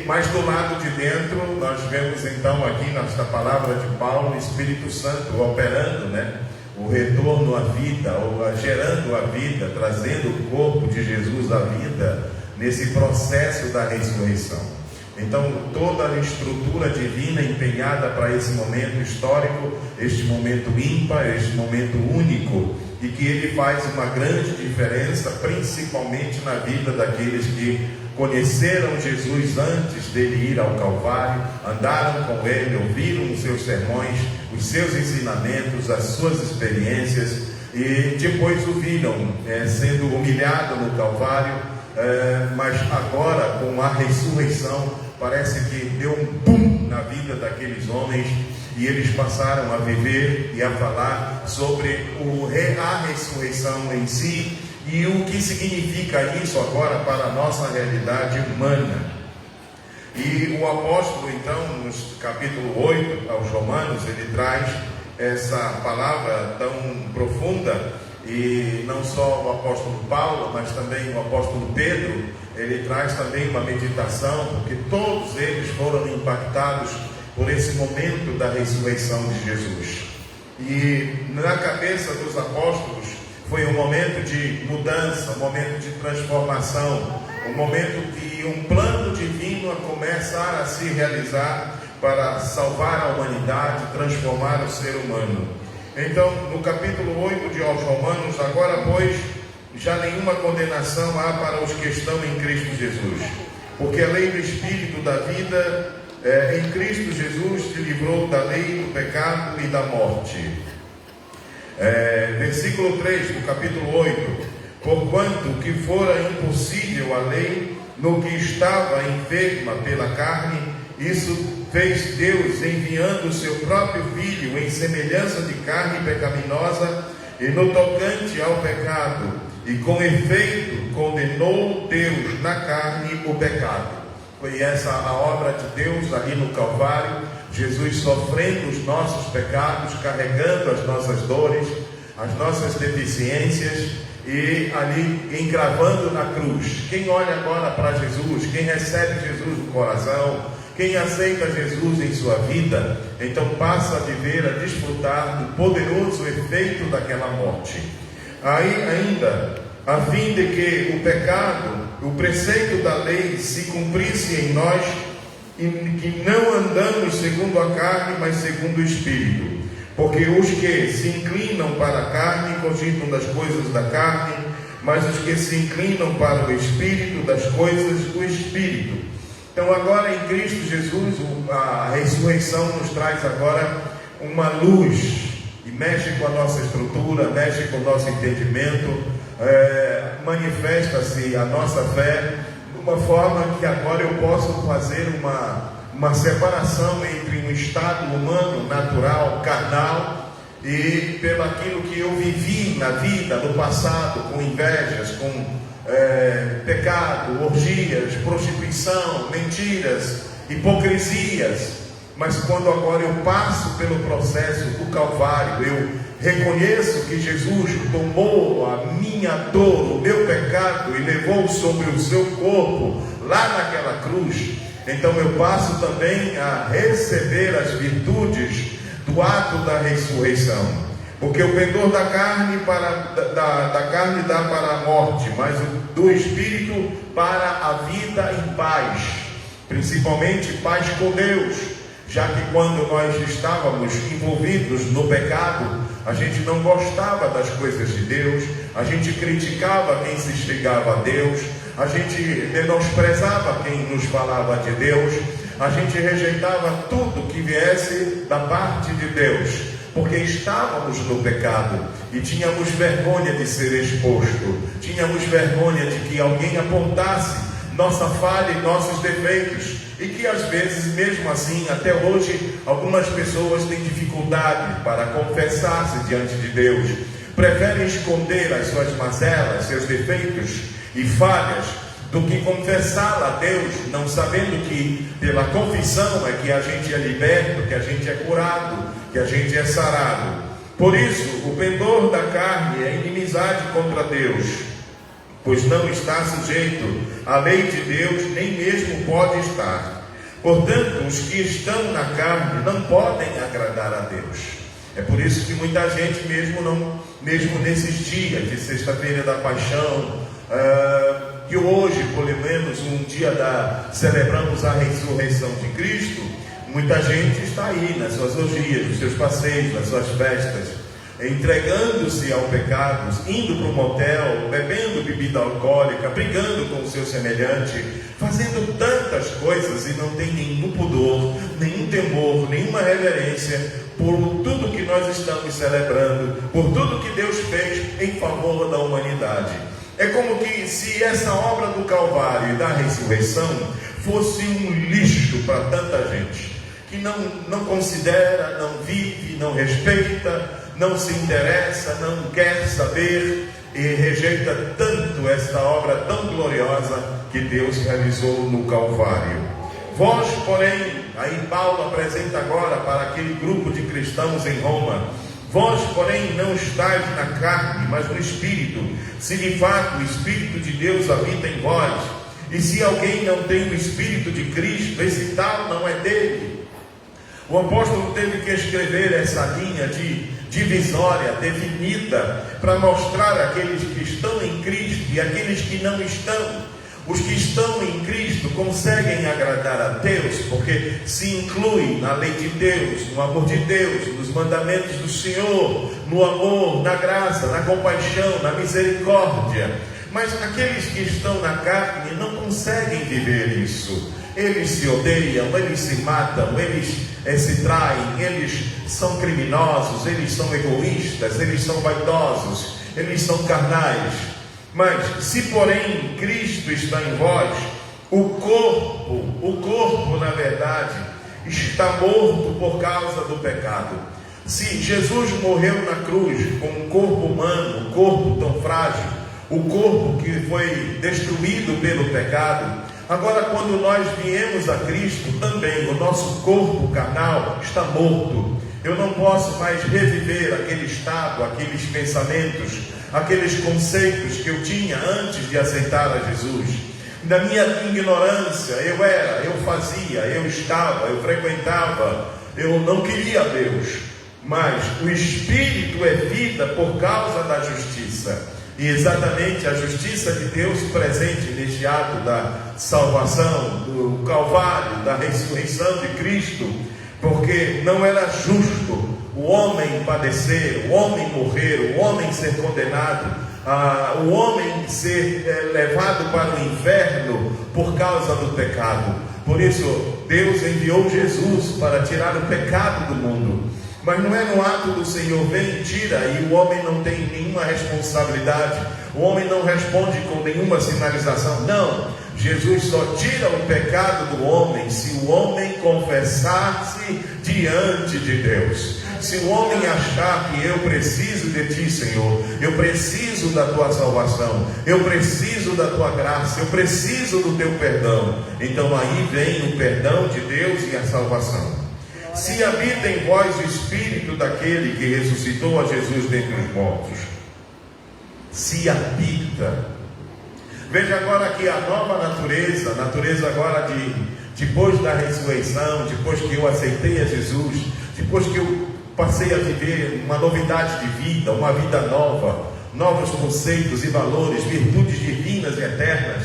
Mas do lado de dentro, nós vemos então aqui nesta palavra de Paulo, o Espírito Santo operando, o retorno à vida, ou gerando a vida, trazendo o corpo de Jesus à vida, nesse processo da ressurreição. Então, toda a estrutura divina empenhada para esse momento histórico, este momento ímpar, este momento único, e que ele faz uma grande diferença, principalmente na vida daqueles que conheceram Jesus antes dele ir ao Calvário, andaram com ele, ouviram os seus sermões, os seus ensinamentos, as suas experiências, e depois o viram sendo humilhado no Calvário, mas agora com a ressurreição parece que deu um boom na vida daqueles homens, e eles passaram a viver e a falar sobre a ressurreição em si e o que significa isso agora para a nossa realidade humana. E o apóstolo então, no capítulo 8 aos Romanos, ele traz essa palavra tão profunda. E não só o apóstolo Paulo, mas também o apóstolo Pedro, ele traz também uma meditação, porque todos eles foram impactados por esse momento da ressurreição de Jesus. E na cabeça dos apóstolos foi um momento de mudança, um momento de transformação, um momento que um plano divino começar a se realizar para salvar a humanidade, transformar o ser humano. Então, no capítulo 8 de aos Romanos, agora pois, já nenhuma condenação há para os que estão em Cristo Jesus, porque a lei do Espírito da vida em Cristo Jesus te livrou da lei, do pecado e da morte. Versículo 3 do capítulo 8: porquanto que fora impossível a lei no que estava enferma pela carne, isso fez Deus enviando o seu próprio Filho em semelhança de carne pecaminosa, e no tocante ao pecado, e com efeito condenou Deus na carne o pecado. Foi essa a obra de Deus ali no Calvário, Jesus sofrendo os nossos pecados, carregando as nossas dores, as nossas deficiências, e ali encravando na cruz. Quem olha agora para Jesus, quem recebe Jesus no coração, quem aceita Jesus em sua vida, então passa a viver, a desfrutar do poderoso efeito daquela morte. Aí ainda, a fim de que o pecado, o preceito da lei se cumprisse em nós, e que não andamos segundo a carne, mas segundo o Espírito. Porque os que se inclinam para a carne cogitam das coisas da carne, mas os que se inclinam para o Espírito, das coisas do Espírito. Então agora em Cristo Jesus, a ressurreição nos traz agora uma luz, e mexe com a nossa estrutura, mexe com o nosso entendimento, manifesta-se a nossa fé, de uma forma que agora eu posso fazer uma separação entre um estado humano, natural, carnal, e pelo aquilo que eu vivi na vida, no passado, com invejas, com pecado, orgias, prostituição, mentiras, hipocrisias. Mas quando agora eu passo pelo processo do Calvário, eu reconheço que Jesus tomou a minha dor, o meu pecado, e levou sobre o seu corpo lá naquela cruz. Então eu passo também a receber as virtudes do ato da ressurreição. Porque o pendor da carne da carne dá para a morte, mas do Espírito para a vida em paz, principalmente paz com Deus, já que quando nós estávamos envolvidos no pecado, a gente não gostava das coisas de Deus, a gente criticava quem se chegava a Deus, a gente menosprezava quem nos falava de Deus, a gente rejeitava tudo que viesse da parte de Deus, porque estávamos no pecado e tínhamos vergonha de ser exposto, tínhamos vergonha de que alguém apontasse nossa falha e nossos defeitos, e que às vezes, mesmo assim, até hoje, algumas pessoas têm dificuldade para confessar-se diante de Deus, preferem esconder as suas mazelas, seus defeitos e falhas, do que confessá-la a Deus, não sabendo que pela confissão é que a gente é liberto, que a gente é curado, que a gente é sarado. Por isso, o pendor da carne é inimizade contra Deus, pois não está sujeito à lei de Deus, nem mesmo pode estar. Portanto, os que estão na carne não podem agradar a Deus. É por isso que muita gente, mesmo nesses dias de sexta-feira da paixão, que hoje, pelo menos um dia celebramos a ressurreição de Cristo, muita gente está aí nas suas orgias, nos seus passeios, nas suas festas, entregando-se ao pecado, indo para o motel, bebendo bebida alcoólica, brigando com o seu semelhante, fazendo tantas coisas e não tem nenhum pudor, nenhum temor, nenhuma reverência por tudo que nós estamos celebrando, por tudo que Deus fez em favor da humanidade. É como que se essa obra do Calvário e da ressurreição fosse um lixo para tanta gente, que não considera, não vive, não respeita, não se interessa, não quer saber e rejeita tanto esta obra tão gloriosa que Deus realizou no Calvário. Vós, porém, aí Paulo apresenta agora para aquele grupo de cristãos em Roma: vós, porém, não estáis na carne, mas no Espírito, se de fato o Espírito de Deus habita em vós. E se alguém não tem o Espírito de Cristo, esse tal não é dele. O apóstolo teve que escrever essa linha divisória, definida, para mostrar aqueles que estão em Cristo e aqueles que não estão. Os que estão em Cristo conseguem agradar a Deus, porque se incluem na lei de Deus, no amor de Deus, nos mandamentos do Senhor, no amor, na graça, na compaixão, na misericórdia. Mas aqueles que estão na carne não conseguem viver isso. Eles se odeiam, eles se matam, eles se traem, eles são criminosos, eles são egoístas, eles são vaidosos, eles são carnais. Mas se porém Cristo está em vós, o corpo na verdade está morto por causa do pecado. Se Jesus morreu na cruz com um corpo humano, um corpo tão frágil, o corpo que foi destruído pelo pecado, agora quando nós viemos a Cristo também, o nosso corpo carnal está morto. Eu não posso mais reviver aquele estado, aqueles pensamentos, aqueles conceitos que eu tinha antes de aceitar a Jesus. Na minha ignorância, eu fazia, eu estava, eu frequentava, eu não queria Deus. Mas o Espírito é vida por causa da justiça. E exatamente a justiça de Deus presente neste ato da salvação, do Calvário, da ressurreição de Cristo, porque não era justo o homem padecer, o homem morrer, o homem ser condenado, o homem ser levado para o inferno por causa do pecado. Por isso Deus enviou Jesus para tirar o pecado do mundo. Mas não é no ato do Senhor, vem, tira, e o homem não tem nenhuma responsabilidade, o homem não responde com nenhuma sinalização. Não, Jesus só tira o pecado do homem se o homem confessar-se diante de Deus. Se o homem achar que eu preciso de ti, Senhor, eu preciso da tua salvação, eu preciso da tua graça, eu preciso do teu perdão, então aí vem o perdão de Deus e a salvação. Se habita em vós o Espírito daquele que ressuscitou a Jesus dentre os mortos. Se habita. Veja agora que a nova natureza, a natureza agora depois da ressurreição, depois que eu aceitei a Jesus, depois que eu passei a viver uma novidade de vida, uma vida nova, novos conceitos e valores, virtudes divinas e eternas,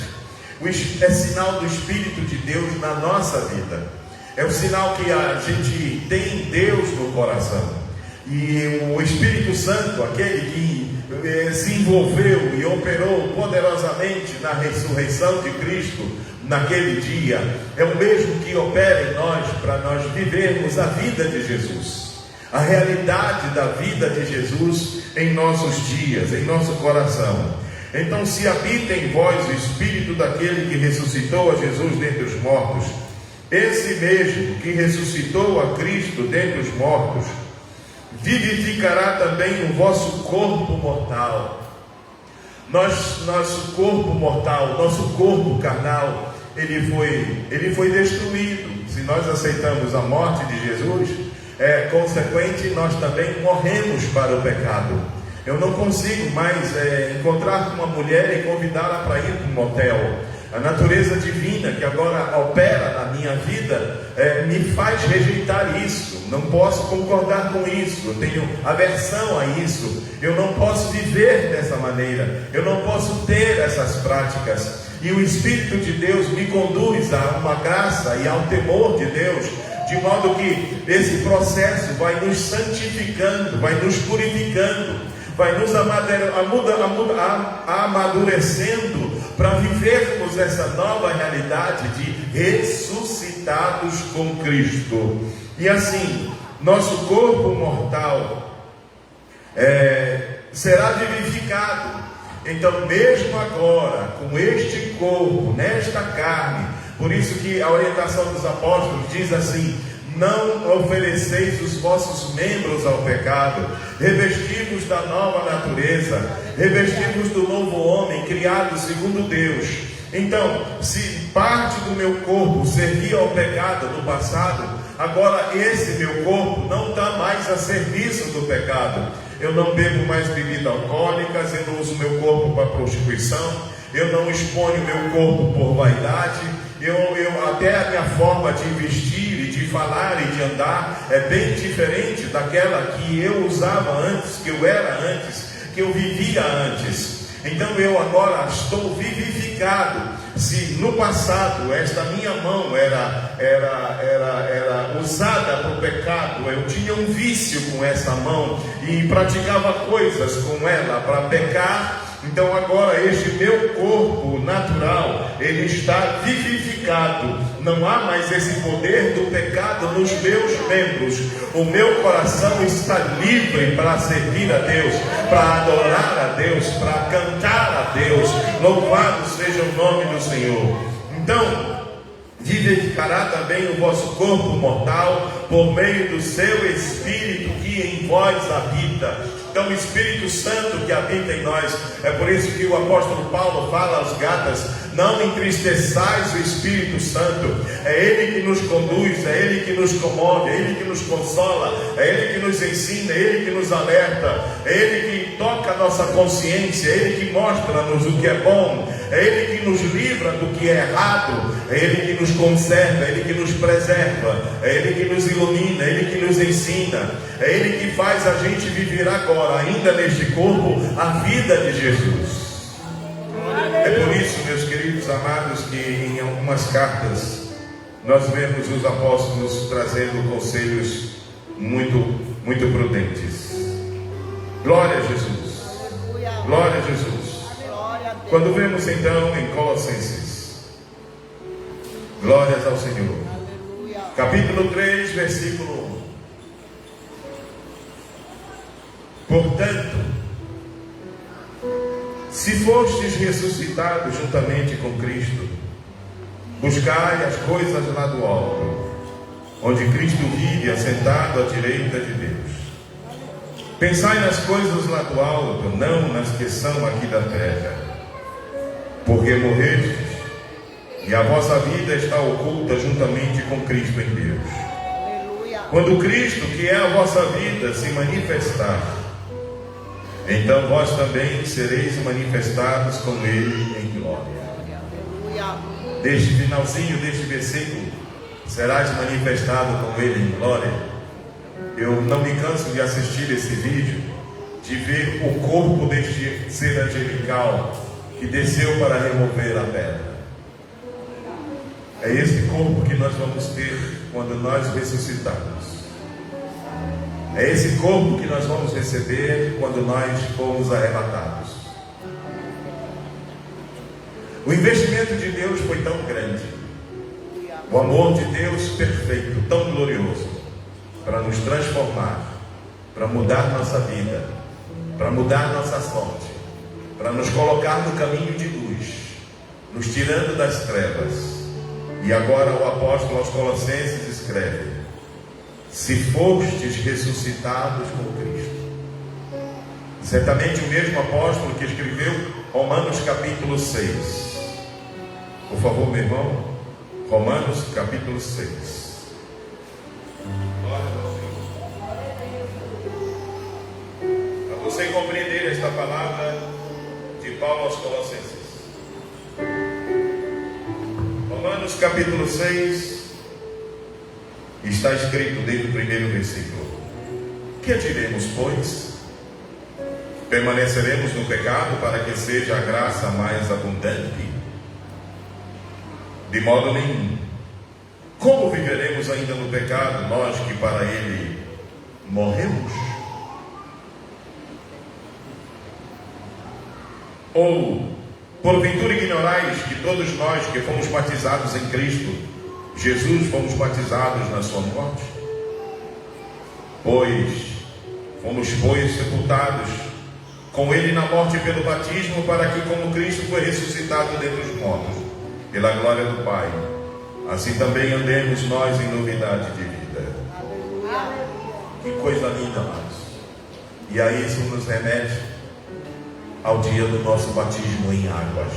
é sinal do Espírito de Deus na nossa vida. É o sinal que a gente tem Deus no coração. E o Espírito Santo, aquele que se envolveu e operou poderosamente na ressurreição de Cristo naquele dia, é o mesmo que opera em nós para nós vivermos a vida de Jesus, a realidade da vida de Jesus em nossos dias, em nosso coração. Então, se habita em vós o Espírito daquele que ressuscitou a Jesus dentre os mortos, esse mesmo que ressuscitou a Cristo dentre os mortos, vivificará também o vosso corpo mortal. Nosso corpo mortal, nosso corpo carnal, ele foi destruído. Se nós aceitamos a morte de Jesus, consequente, nós também morremos para o pecado. Eu não consigo mais encontrar com uma mulher e convidá-la para ir para um motel. A natureza divina que agora opera na minha vida me faz rejeitar isso. Não posso concordar com isso. Eu tenho aversão a isso. Eu não posso viver dessa maneira. Eu não posso ter essas práticas. E o Espírito de Deus me conduz a uma graça e ao temor de Deus, de modo que esse processo vai nos santificando, vai nos purificando, vai nos amadurecendo para vivermos essa nova realidade de ressuscitados com Cristo. E assim, nosso corpo mortal será vivificado. Então, mesmo agora, com este corpo, nesta carne, por isso que a orientação dos apóstolos diz assim: não ofereceis os vossos membros ao pecado, revestivos da nova natureza, revestivos do novo homem, criado segundo Deus. Então, se parte do meu corpo servia ao pecado no passado, agora esse meu corpo não está mais a serviço do pecado. Eu não bebo mais bebidas alcoólicas, eu não uso meu corpo para prostituição, eu não exponho meu corpo por vaidade, até a minha forma de vestir e de falar e de andar é bem diferente daquela que eu usava antes, que eu era antes, que eu vivia antes. Então eu agora estou vivificado. Se no passado esta minha mão era usada para o pecado, eu tinha um vício com essa mão e praticava coisas com ela para pecar, então agora este meu corpo natural, ele está vivificado. Não há mais esse poder do pecado nos meus membros. O meu coração está livre para servir a Deus, para adorar a Deus, para cantar a Deus. Louvado seja o nome do Senhor. Então, vivificará também o vosso corpo mortal por meio do seu Espírito que em vós habita. Então o Espírito Santo que habita em nós, é por isso que o apóstolo Paulo fala aos Gálatas: não entristeçais o Espírito Santo. É Ele que nos conduz, é Ele que nos comove, é Ele que nos consola, é Ele que nos ensina, é Ele que nos alerta, é Ele que toca a nossa consciência, é Ele que mostra-nos o que é bom, é Ele que nos livra do que é errado, é Ele que nos conserva, é Ele que nos preserva, é Ele que nos ilumina, é Ele que nos ensina, é Ele que faz a gente viver agora, ainda neste corpo, a vida de Jesus. É por isso, meus queridos amados, que em algumas cartas nós vemos os apóstolos trazendo conselhos muito prudentes. Glória a Jesus. Glória a Jesus. Quando vemos então em Colossenses, glórias ao Senhor, capítulo 3, versículo 1. Portanto, se fostes ressuscitados juntamente com Cristo, buscai as coisas lá do alto, onde Cristo vive assentado à direita de Deus. Pensai nas coisas lá do alto, não nas que são aqui da terra, porque morrestes, e a vossa vida está oculta juntamente com Cristo em Deus. Quando Cristo, que é a vossa vida, se manifestar, então vós também sereis manifestados com Ele em glória. Deste finalzinho deste versículo, serás manifestado com Ele em glória. Eu não me canso de assistir esse vídeo, de ver o corpo deste ser angelical que desceu para remover a pedra. É esse corpo que nós vamos ter quando nós ressuscitarmos. É esse corpo que nós vamos receber quando nós formos arrebatados. O investimento de Deus foi tão grande, o amor de Deus perfeito, tão glorioso, para nos transformar, para mudar nossa vida, para mudar nossa sorte, para nos colocar no caminho de luz, nos tirando das trevas. E agora o apóstolo aos Colossenses escreve: se fostes ressuscitados com Cristo, Certamente o mesmo apóstolo que escreveu Romanos capítulo 6. Por favor, meu irmão, Romanos capítulo 6. Para você compreender esta palavra de Paulo aos Colossenses. Romanos capítulo 6 está escrito desde o primeiro versículo: que diremos, pois? Permaneceremos no pecado para que seja a graça mais abundante? De modo nenhum. Como viveremos ainda no pecado, nós que para ele morremos? Ou, porventura ignorais que todos nós que fomos batizados em Cristo Jesus, fomos batizados na sua morte? Fomos sepultados com ele na morte pelo batismo, para que, como Cristo foi ressuscitado dentre os mortos, pela glória do Pai, assim também andemos nós em novidade de vida. Que coisa linda, amados. E aí isso nos remete ao dia do nosso batismo em águas.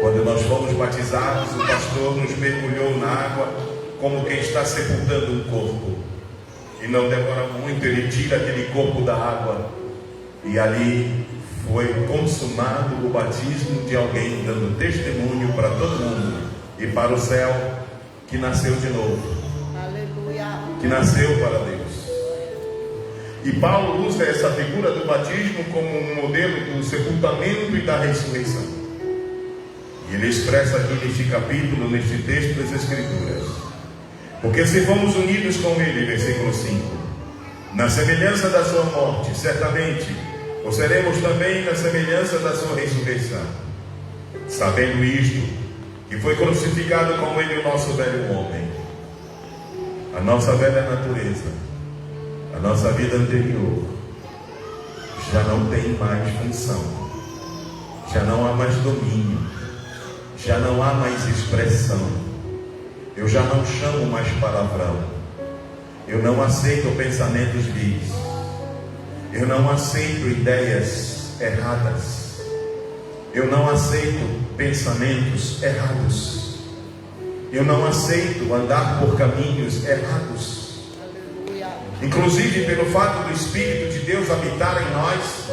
Quando nós fomos batizados, o pastor nos mergulhou na água como quem está sepultando um corpo. E não demora muito, ele tira aquele corpo da água. E ali foi consumado o batismo de alguém dando testemunho para todo mundo e para o céu, que nasceu de novo. Aleluia. Que nasceu para Deus. E Paulo usa essa figura do batismo como um modelo do sepultamento e da ressurreição. E ele expressa aqui neste capítulo, neste texto das Escrituras: porque se fomos unidos com ele, versículo 5, na semelhança da sua morte, certamente o seremos também na semelhança da sua ressurreição. Sabendo isto, que foi crucificado com ele o nosso velho homem, a nossa velha natureza, a nossa vida anterior, já não tem mais função, já não há mais domínio, já não há mais expressão. Eu já não chamo mais palavrão, eu não aceito pensamentos vis, eu não aceito ideias erradas, eu não aceito pensamentos errados, eu não aceito andar por caminhos errados. Inclusive, pelo fato do Espírito de Deus habitar em nós,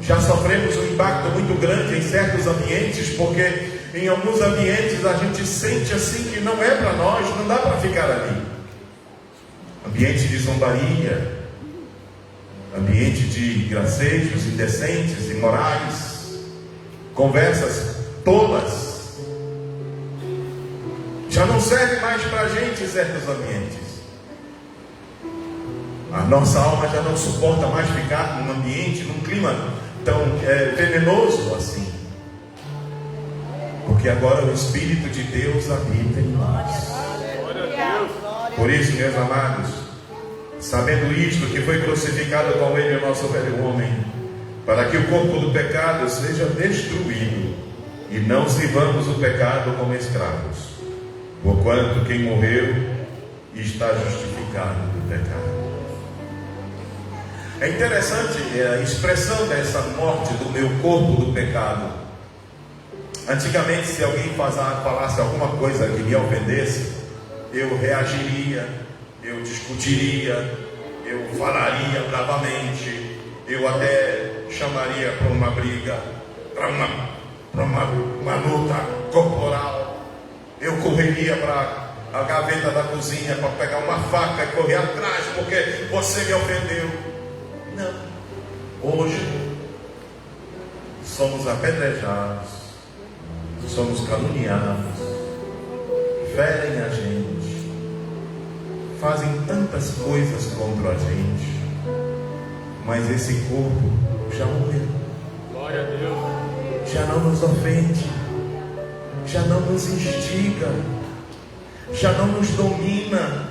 já sofremos um impacto muito grande em certos ambientes, porque em alguns ambientes a gente sente assim que não é para nós, não dá para ficar ali. Ambiente de zombaria, ambiente de gracejos indecentes, imorais, conversas tolas. Já não serve mais para a gente certos ambientes. A nossa alma já não suporta mais ficar num ambiente, num clima tão venenoso assim. Porque agora o Espírito de Deus habita em nós. Por isso, meus amados, sabendo isto, que foi crucificado com ele o nosso velho homem, para que o corpo do pecado seja destruído, e não sirvamos o pecado como escravos, porquanto quem morreu está justificado do pecado. É interessante a expressão dessa morte do meu corpo do pecado. Antigamente, se alguém falasse alguma coisa que me ofendesse, eu reagiria, eu discutiria, eu falaria bravamente, eu até chamaria para uma briga, para uma luta corporal. Eu correria para a gaveta da cozinha para pegar uma faca e correr atrás porque você me ofendeu. Não. Hoje somos apedrejados, somos caluniados, ferem a gente, fazem tantas coisas contra a gente, mas esse corpo já morreu. Glória a Deus. Já não nos ofende, já não nos instiga, já não nos domina,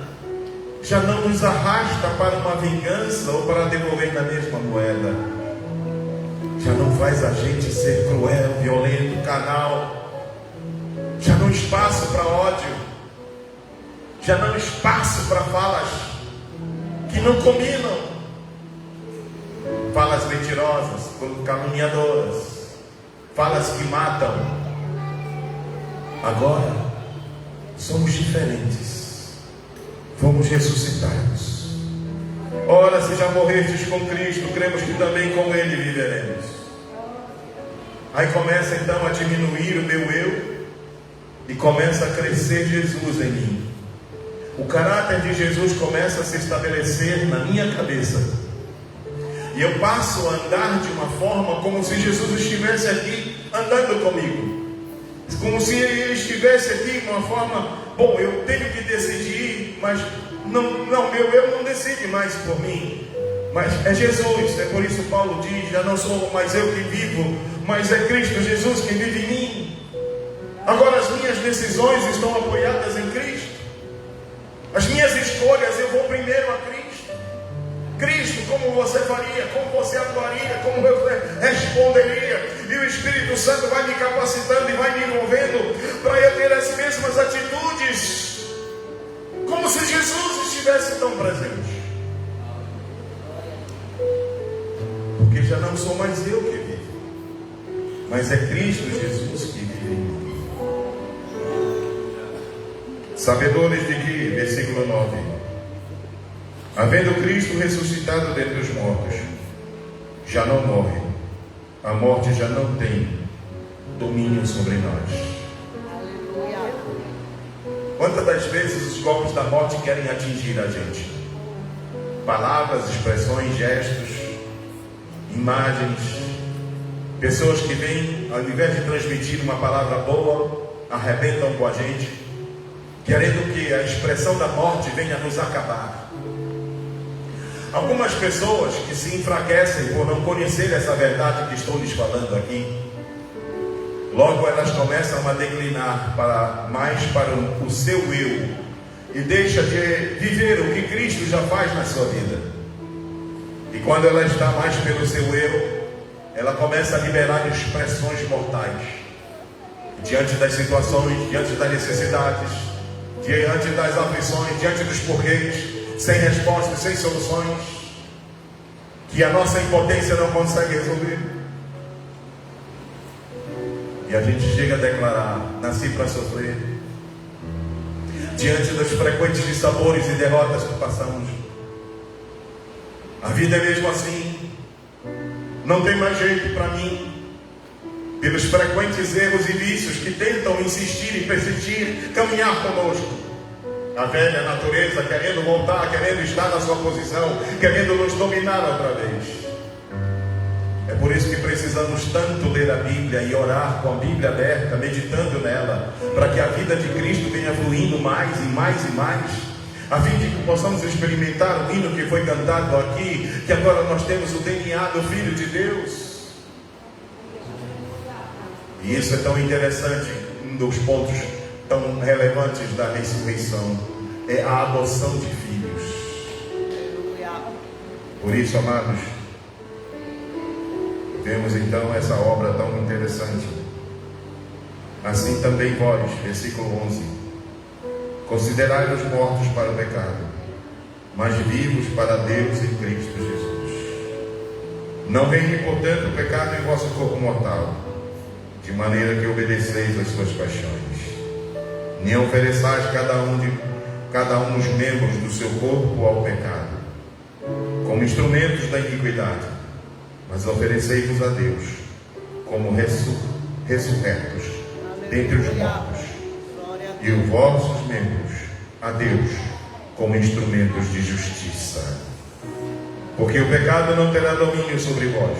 já não nos arrasta para uma vingança ou para devolver na mesma moeda. Já não faz a gente ser cruel, violento, carnal. Já não espaço para ódio, já não espaço para falas que não combinam, falas mentirosas, caluniadoras, falas que matam. Agora somos diferentes, fomos ressuscitados. Ora, se já morrestes com Cristo, cremos que também com Ele viveremos. Aí começa então a diminuir o meu eu e começa a crescer Jesus em mim. O caráter de Jesus começa a se estabelecer na minha cabeça. E eu passo a andar de uma forma como se Jesus estivesse aqui andando comigo. Como se Ele estivesse aqui de uma forma, bom, eu tenho que decidir, mas meu eu não decide mais por mim. Mas é Jesus, é por isso Paulo diz, já não sou mais eu que vivo, mas é Cristo Jesus que vive em mim. Agora as minhas decisões estão apoiadas em Cristo. As minhas escolhas, eu vou primeiro a Cristo. Cristo, como você faria, como você atuaria, como você responderia. E o Espírito Santo vai me capacitando e vai me envolvendo para eu ter as mesmas atitudes, como se Jesus estivesse tão presente. Porque já não sou mais eu que vivo, mas é Cristo Jesus que vive em mim. Sabedores de que, versículo 9, havendo Cristo ressuscitado dentre os mortos, já não morre, a morte já não tem domínio sobre nós. Quantas das vezes os golpes da morte querem atingir a gente? Palavras, expressões, gestos, imagens, pessoas que vêm, ao invés de transmitir uma palavra boa, arrebentam com a gente, querendo que a expressão da morte venha nos acabar. Algumas pessoas que se enfraquecem por não conhecer essa verdade que estou lhes falando aqui, logo elas começam a declinar mais para o seu eu e deixa de viver o que Cristo já faz na sua vida. E quando ela está mais pelo seu eu, ela começa a liberar expressões mortais diante das situações, diante das necessidades, diante das aflições, diante dos porquês, sem respostas, sem soluções, que a nossa impotência não consegue resolver. E a gente chega a declarar: nasci para sofrer. Diante dos frequentes dissabores e derrotas que passamos, a vida é mesmo assim, não tem mais jeito para mim. Pelos frequentes erros e vícios que tentam insistir e persistir, caminhar conosco. A velha natureza querendo voltar, querendo estar na sua posição, querendo nos dominar outra vez. É por isso que precisamos tanto ler a Bíblia e orar com a Bíblia aberta, meditando nela, para que a vida de Cristo venha fluindo mais e mais e mais, a fim de que possamos experimentar o hino que foi cantado aqui, que agora nós temos o DNA do Filho de Deus. E isso é tão interessante, um dos pontos tão relevantes da ressurreição é a adoção de filhos. Por isso, amados, vemos então essa obra tão interessante. Assim também vós, versículo 11, considerai os mortos para o pecado, mas vivos para Deus em Cristo Jesus. Não reine, portanto, o pecado em vosso corpo mortal, de maneira que obedeceis às suas paixões. Nem ofereçais cada um os membros do seu corpo ao pecado, como instrumentos da iniquidade, mas oferecei-vos a Deus como ressurretos dentre os mortos, e os vossos membros a Deus como instrumentos de justiça. Porque o pecado não terá domínio sobre vós,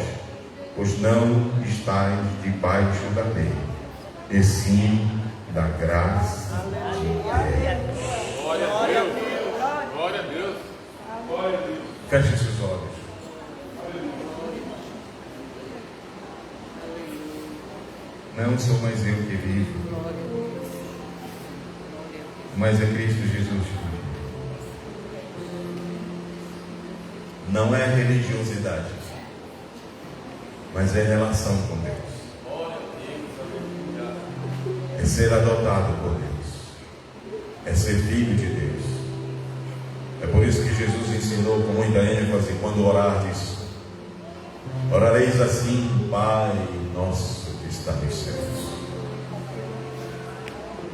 pois não estáis debaixo da lei, e sim da graça de Deus. Glória a Deus. Glória a Deus. Glória a Deus. Feche seus olhos. Não sou mais eu que vivo, mas é Cristo Jesus que vive. Não é religiosidade, mas é relação com Deus. É ser adotado por Deus, é ser filho de Deus. É por isso que Jesus ensinou com muita ênfase quando orardes: Orareis assim: Pai nosso que está nos céus.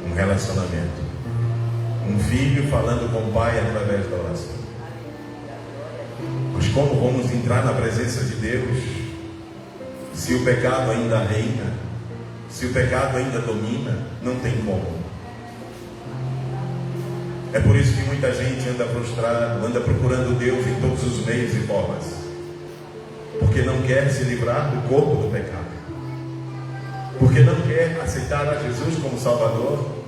Um relacionamento. Um filho falando com o pai através da oração. Mas como vamos entrar na presença de Deus se o pecado ainda reina? Se o pecado ainda domina? Não tem como. É por isso que muita gente anda frustrado, anda procurando Deus em todos os meios e formas, porque não quer se livrar do corpo do pecado, porque não quer aceitar a Jesus como Salvador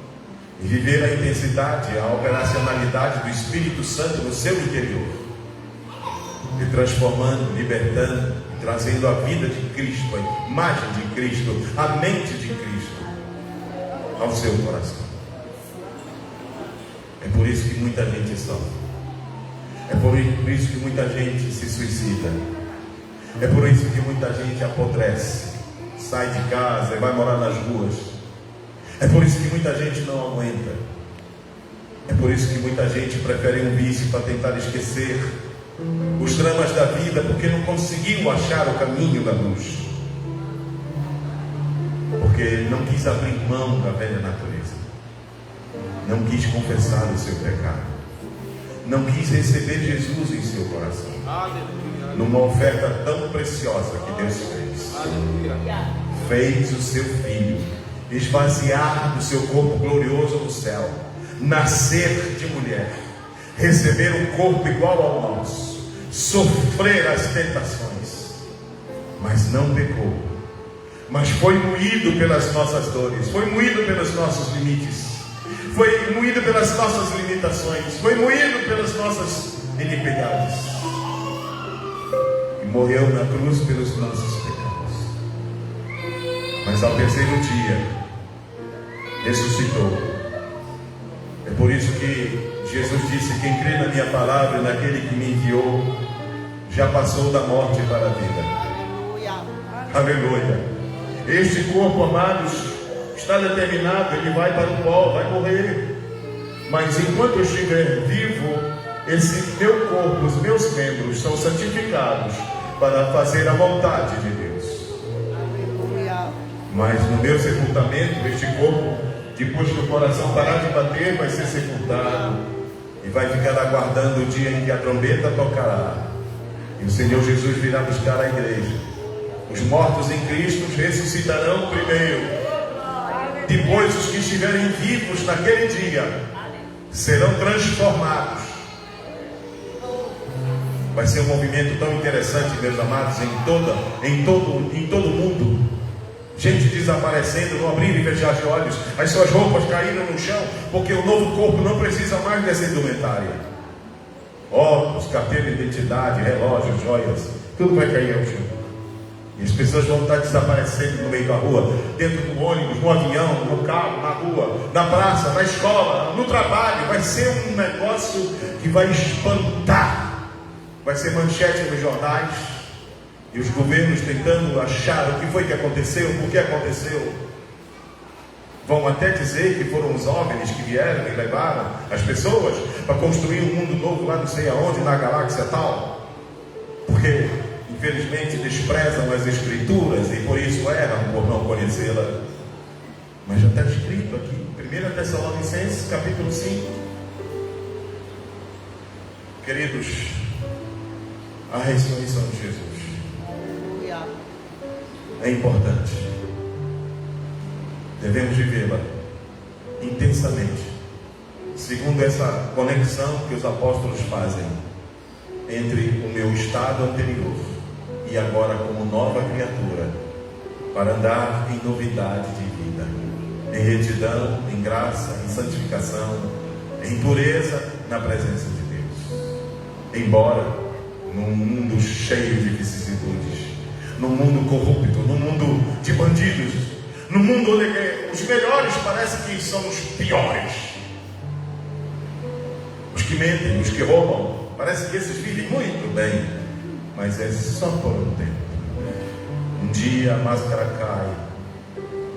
e viver a intensidade, a operacionalidade do Espírito Santo no seu interior, e transformando, libertando, e trazendo a vida de Cristo, a imagem de Cristo, a mente de Cristo ao seu coração. É por isso que muita gente sofre. É por isso que muita gente se suicida. É por isso que muita gente apodrece, sai de casa e vai morar nas ruas. É por isso que muita gente não aguenta. É por isso que muita gente prefere um vício para tentar esquecer os dramas da vida, porque não conseguiu achar o caminho da luz, porque não quis abrir mão da velha natureza, não quis confessar o seu pecado, não quis receber Jesus em seu coração, numa oferta tão preciosa que Deus fez o seu Filho esvaziar do seu corpo glorioso no céu, nascer de mulher, receber um corpo igual ao nosso, sofrer as tentações, mas não pecou, mas foi moído pelas nossas dores, foi moído pelos nossos limites, foi moído pelas nossas limitações, foi moído pelas nossas iniquidades, e morreu na cruz pelos nossos pecados. Mas ao terceiro dia ressuscitou. É por isso que Jesus disse: quem crê na minha palavra e naquele que me enviou já passou da morte para a vida. Aleluia. Este corpo, amados, está determinado, ele vai para o pó, vai morrer. Mas enquanto eu estiver vivo, esse meu corpo, os meus membros são santificados para fazer a vontade de Deus. Mas no meu sepultamento, este corpo, depois que o coração parar de bater, vai ser sepultado e vai ficar aguardando o dia em que a trombeta tocará e o Senhor Jesus virá buscar a igreja. Os mortos em Cristo ressuscitarão primeiro, depois os que estiverem vivos naquele dia serão transformados. Vai ser um movimento tão interessante, meus amados, em todo o mundo. Gente desaparecendo no abrir e fechar de olhos, as suas roupas caíram no chão, porque o novo corpo não precisa mais dessa indumentária. Óculos, carteira de identidade, relógios, joias, tudo vai cair ao chão. E as pessoas vão estar desaparecendo no meio da rua, dentro do ônibus, no avião, no carro, na rua, na praça, na escola, no trabalho. Vai ser um negócio que vai espantar. Vai ser manchete nos jornais. E os governos tentando achar o que foi que aconteceu, por que aconteceu. Vão até dizer que foram os OVNIs que vieram e levaram as pessoas para construir um mundo novo lá não sei aonde, na galáxia tal. Porque, infelizmente, desprezam as Escrituras e por isso erram por não conhecê-la. Mas já está escrito aqui, 1 Tessalonicenses, capítulo 5. Queridos, a ressurreição de Jesus é importante. Devemos vivê-la intensamente, segundo essa conexão que os apóstolos fazem entre o meu estado anterior e agora como nova criatura, para andar em novidade de vida, em retidão, em graça, em santificação, em pureza na presença de Deus. Embora num mundo cheio de vicissitudes, num mundo corrupto, num mundo de bandidos, num mundo onde os melhores parecem que são os piores, os que mentem, os que roubam, parece que esses vivem muito bem, mas é só por um tempo. Um dia a máscara cai,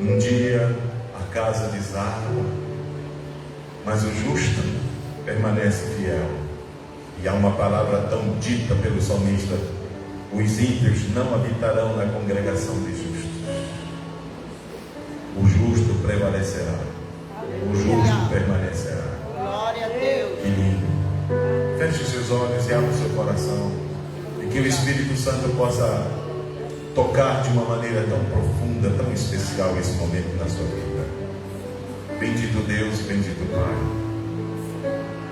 um dia a casa desarma, mas o justo permanece fiel. E há uma palavra tão dita pelo salmista: Os ímpios não habitarão na congregação de justos. O justo prevalecerá. O justo permanecerá. Glória a Deus. Que lindo. Feche seus olhos e abra o seu coração. E que o Espírito Santo possa tocar de uma maneira tão profunda, tão especial esse momento na sua vida. Bendito Deus, bendito Pai.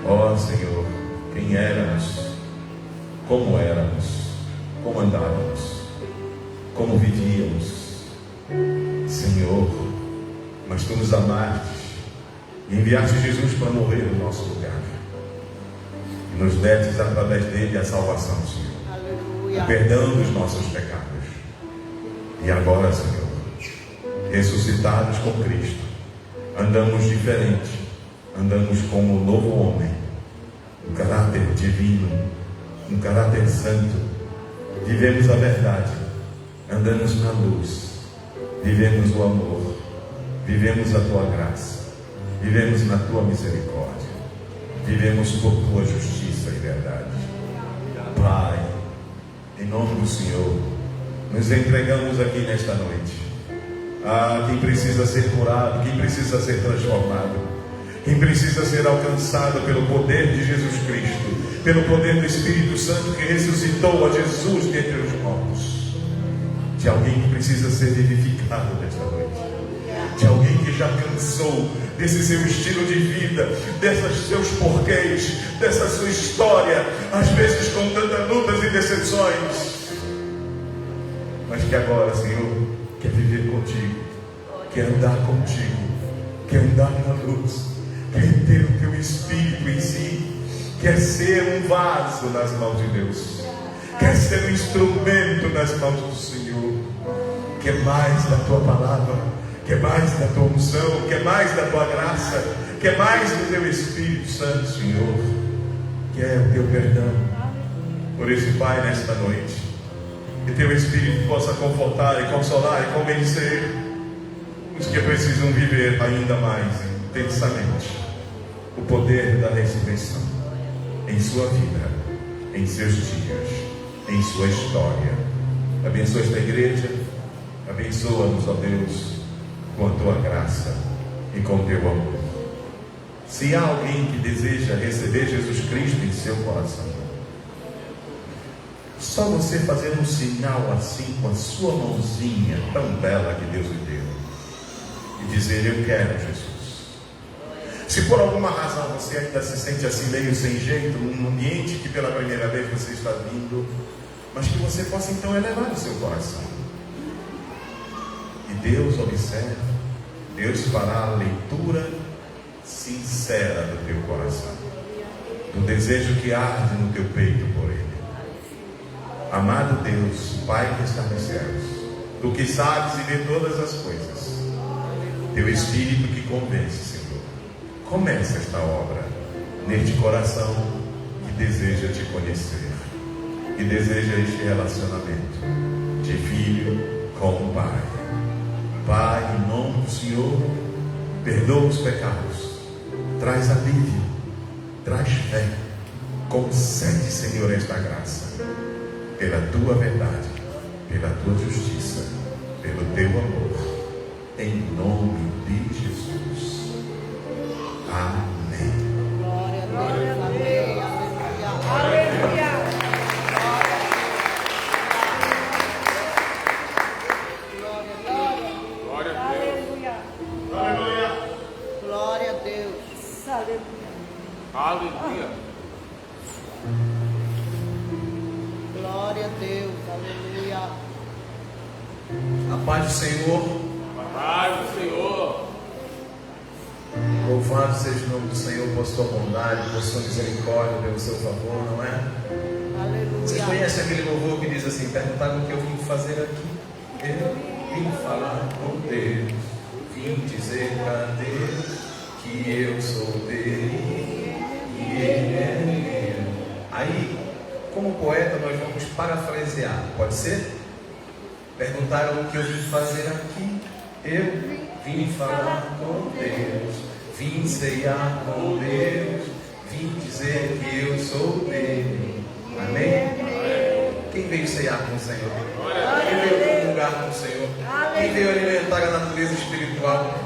Ó Senhor, quem éramos, como andávamos, como vivíamos, Senhor, mas Tu nos amaste e enviaste Jesus para morrer no nosso lugar. E nos destes através dele a salvação, Senhor. Aleluia. O perdão dos nossos pecados. E agora, Senhor, ressuscitados com Cristo, andamos diferente, andamos como um novo homem, um caráter divino, um caráter santo, vivemos a verdade, andamos na luz, vivemos o amor, vivemos a Tua graça, vivemos na Tua misericórdia, vivemos por Tua justiça e verdade. Pai, em nome do Senhor, nos entregamos aqui nesta noite. Quem precisa ser curado, quem precisa ser transformado, quem precisa ser alcançado pelo poder de Jesus Cristo, pelo poder do Espírito Santo que ressuscitou a Jesus dentre os mortos. De alguém que precisa ser vivificado nesta noite, de alguém que já cansou desse seu estilo de vida, desses seus porquês, dessa sua história, às vezes com tantas lutas e decepções, mas que agora, Senhor, quer viver contigo, quer andar contigo, quer andar na luz, quer ter o Teu Espírito em si, quer ser um vaso nas mãos de Deus, quer ser um instrumento nas mãos do Senhor, quer mais da Tua palavra, quer mais da Tua unção, quer mais da Tua graça, quer mais do Teu Espírito Santo, Senhor, quer o Teu perdão. Por isso, Pai, nesta noite, que Teu Espírito possa confortar e consolar e convencer os que precisam viver ainda mais intensamente o poder da ressurreição em sua vida, em seus dias, em sua história. Abençoa esta igreja, abençoa-nos, ó Deus, com a Tua graça e com o Teu amor. Se há alguém que deseja receber Jesus Cristo em seu coração, só você fazer um sinal assim com a sua mãozinha tão bela que Deus lhe deu e dizer: eu quero Jesus. Se por alguma razão você ainda se sente assim meio sem jeito, num ambiente que pela primeira vez você está vindo, mas que você possa então elevar o seu coração, e Deus observa, Deus fará a leitura sincera do teu coração, do desejo que arde no teu peito por Ele. Amado Deus, Pai que está nos céus, Tu que sabes e vê todas as coisas, Teu Espírito que convence, Senhor, começa esta obra neste coração que deseja Te conhecer, que deseja este relacionamento de filho com o Pai. Pai, em nome do Senhor, perdoa os pecados, traz alívio, traz fé, concede, Senhor, esta graça, pela Tua verdade, pela Tua justiça, pelo Teu amor, em nome de Jesus. Amém. Glória a Deus. Amém. Aleluia. Glória a Deus. Glória a Deus. Aleluia. Glória a Deus. Aleluia. A paz do Senhor. Paz do Senhor. Louvado seja o nome do Senhor por sua bondade, por sua misericórdia, pelo seu favor, não é? Você Aleluia. conhece aquele louvor que diz assim: perguntaram o que eu vim fazer aqui? Eu vim falar com Deus, vim dizer para Deus que eu sou dele e ele é meu. Aí, como poeta, nós vamos parafrasear, pode ser? Perguntaram o que eu vim fazer aqui? Eu vim falar com Deus, vim ceiar com Deus, vim dizer que eu sou dele. Amém? Quem veio ceiar com o Senhor? Quem veio comungar com o Senhor? Quem veio alimentar a natureza espiritual?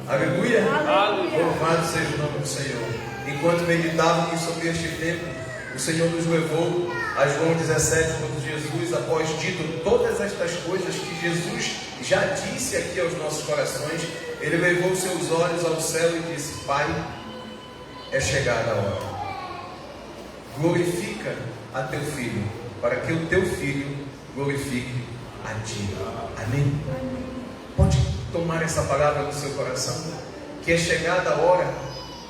Aleluia! Louvado seja o nome do Senhor. Enquanto meditávamos sobre este tempo, o Senhor nos levou a João 17, quando Jesus, após dito todas estas coisas que Jesus já disse aqui aos nossos corações, Ele levou seus olhos ao céu e disse: Pai, é chegada a hora. Glorifica a teu filho, para que o teu filho glorifique a ti. Amém? Pode tomar essa palavra no seu coração, que é chegada a hora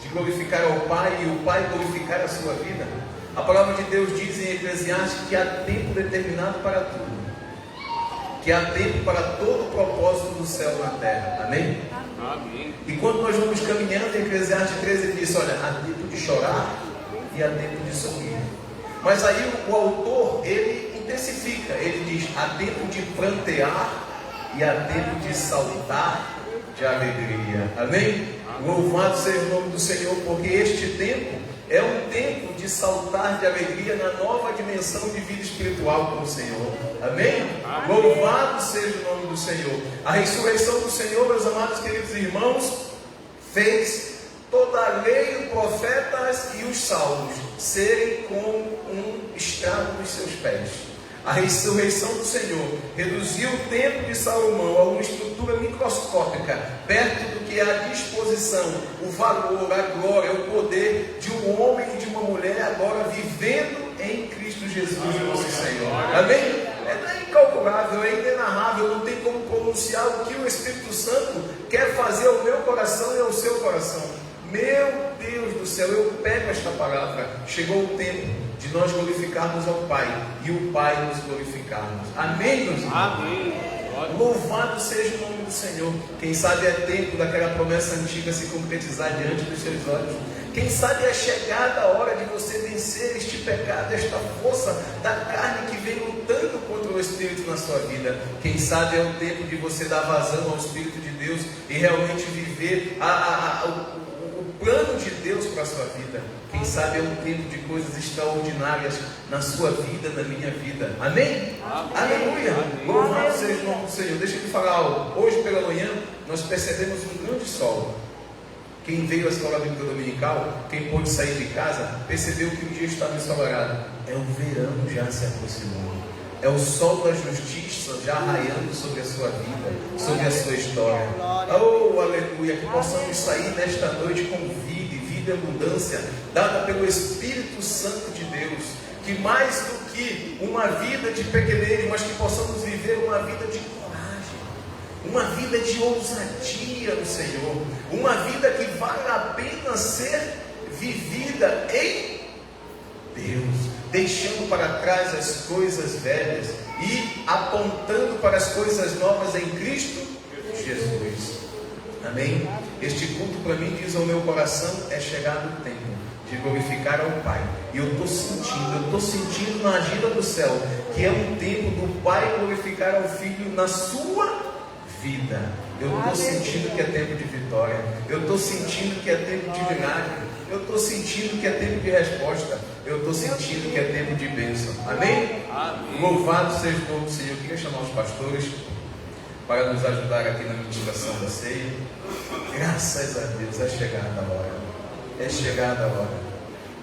de glorificar ao Pai e o Pai glorificar a sua vida. A palavra de Deus diz em Eclesiastes que há tempo determinado para tudo, que há tempo para todo o propósito do céu na terra. Amém? Amém. E quando nós vamos caminhando, em Eclesiastes 13 ele diz: olha, há tempo de chorar e há tempo de sorrir. Mas aí o autor, ele intensifica, ele diz: há tempo de prantear e há tempo de saltar de alegria. Amém? Louvado seja o nome do Senhor, porque este tempo é um tempo de saltar de alegria na nova dimensão de vida espiritual com o Senhor. Amém? Louvado seja o nome do Senhor. A ressurreição do Senhor, meus amados queridos irmãos, fez toda a lei, os profetas e os salmos serem como um estrado nos seus pés. A ressurreição do Senhor reduziu o tempo de Salomão a uma estrutura microscópica, perto do que é a disposição, o valor, a glória, o poder de um homem e de uma mulher agora vivendo em Cristo Jesus, nosso Senhor. Amém? É incalculável, é inenarrável, não tem como pronunciar o que o Espírito Santo quer fazer ao meu coração e ao seu coração. Meu Deus do céu, eu pego esta palavra. Chegou o tempo de nós glorificarmos ao Pai e o Pai nos glorificarmos. Amém, meus irmãos? Amém. Louvado seja o nome do Senhor. Quem sabe é tempo daquela promessa antiga se concretizar diante dos seus olhos. Quem sabe é chegada a hora de você vencer este pecado, esta força da carne que vem lutando contra o Espírito na sua vida. Quem sabe é o tempo de você dar vazão ao Espírito de Deus e realmente viver o plano de Deus para a sua vida. Quem sabe é um tempo de coisas extraordinárias na sua vida, na minha vida. Amém? Aleluia! Louvado seja o nome do Senhor. Deixa eu te falar algo. Hoje pela manhã nós percebemos um grande sol. Quem veio à escola bíblica dominical, quem pôde sair de casa, percebeu que o dia estava ensolarado. É o verão já se aproximou. É o sol da justiça já raiando sobre a sua vida, sobre a sua história. Oh, aleluia! Que possamos sair nesta noite com vida e abundância, dada pelo Espírito Santo de Deus. Que mais do que uma vida de pequenez, mas que possamos viver uma vida de coragem, uma vida de ousadia no Senhor, uma vida que vale a pena ser vivida em Deus, deixando para trás as coisas velhas e apontando para as coisas novas em Cristo Jesus. Amém? Este culto para mim, diz ao meu coração, é chegado o tempo de glorificar ao Pai. E eu estou sentindo na agenda do céu que é um tempo do Pai glorificar ao Filho na sua vida. Eu estou sentindo que é tempo de vitória. Eu estou sentindo que é tempo de milagre. Eu estou sentindo que é tempo de resposta. Eu estou sentindo que é tempo de bênção. Amém? Amém. Louvado seja o nome do Senhor. Eu queria chamar os pastores para nos ajudar aqui na ministração da ceia. Graças a Deus, é chegada a hora. É chegada a hora.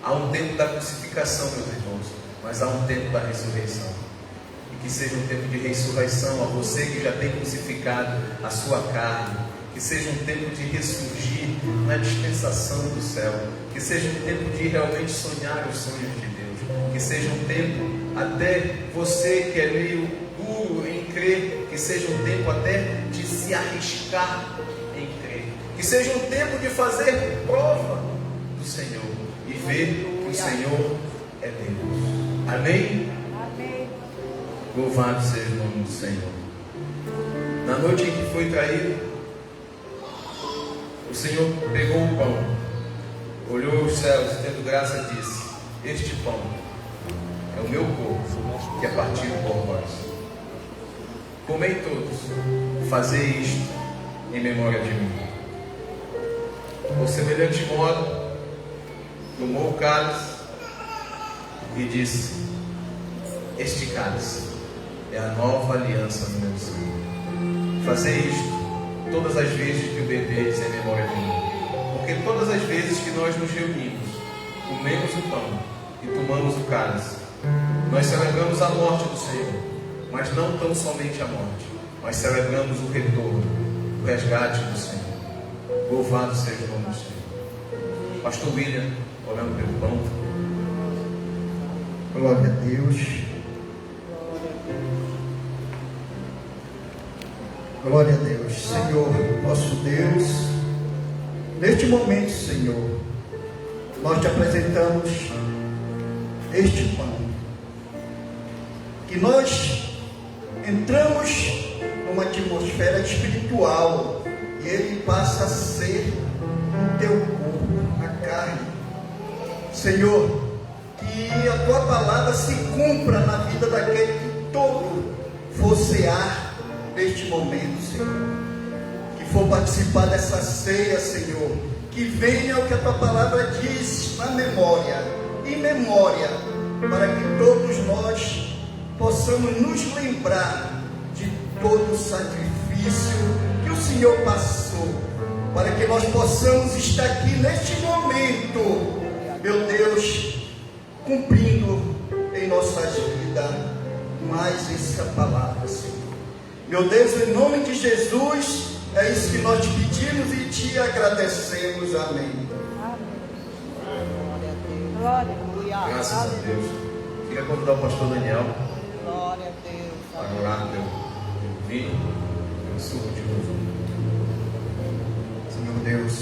Há um tempo da crucificação, meus irmãos, mas há um tempo da ressurreição. E que seja um tempo de ressurreição a você que já tem crucificado a sua carne. Que seja um tempo de ressurgir na dispensação do céu. Que seja um tempo de realmente sonhar os sonhos de Deus. Que seja um tempo até você que é meio duro em crer, que seja um tempo até de se arriscar em crer. Que seja um tempo de fazer prova do Senhor e ver que o Senhor é Deus. Amém? Amém. Louvado seja o nome do Senhor. Na noite em que foi traído, o Senhor pegou o pão, olhou os céus, tendo graça, disse: este pão é o meu corpo, que é partido por vós. Comei todos, fazei isto em memória de mim. Por semelhante modo, tomou o cálice e disse: Este cálice é a nova aliança no meu sangue. Fazer isto todas as vezes que o beberdes em memória de mim. Porque todas as vezes que nós nos reunimos, comemos o pão e tomamos o cálice, nós celebramos a morte do Senhor, mas não tão somente a morte, mas celebramos o retorno, o resgate do Senhor. Louvado seja o nome do Senhor. Pastor William, orando pelo pão. Glória a Deus. Glória a Deus. Senhor, nosso Deus, neste momento, Senhor, nós te apresentamos este pão, que nós entramos numa atmosfera espiritual e ele passa a ser o teu corpo, a carne. Senhor, que a tua palavra se cumpra na vida daquele que todo for cear neste momento, Senhor, que for participar dessa ceia, Senhor, que venha o que a tua palavra diz na memória, em memória, para que todos nós possamos nos lembrar de todo o sacrifício que o Senhor passou, para que nós possamos estar aqui neste momento, meu Deus, cumprindo em nossas vidas mais essa palavra, Senhor. Meu Deus, em nome de Jesus, é isso que nós te pedimos e te agradecemos. Amém. Glória a Deus. Graças a Deus. Queria convidar o pastor Daniel Glória a Deus. para orar pelo vinho, pelo suco de uva. Senhor Deus,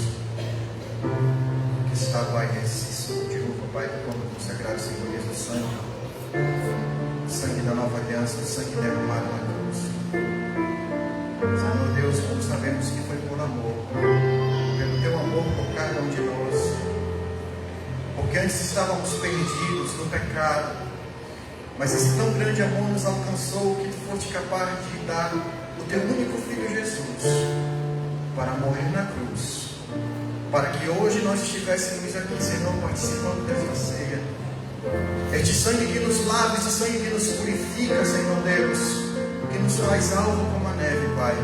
que está, Pai, esse suco de uva, Pai, que quando consagrado simboliza o sangue da nova aliança, o sangue derramado na cruz. Senhor Deus, como sabemos que foi por amor, pelo teu amor por cada um de nós, porque antes estávamos perdidos no pecado, mas esse tão grande amor nos alcançou que tu foste capaz de dar o teu único filho Jesus para morrer na cruz, para que hoje nós estivéssemos aqui, Senhor, participando desta ceia. Este sangue que nos lava, este sangue que nos purifica, Senhor Deus, que nos faz alvo como a neve, Pai.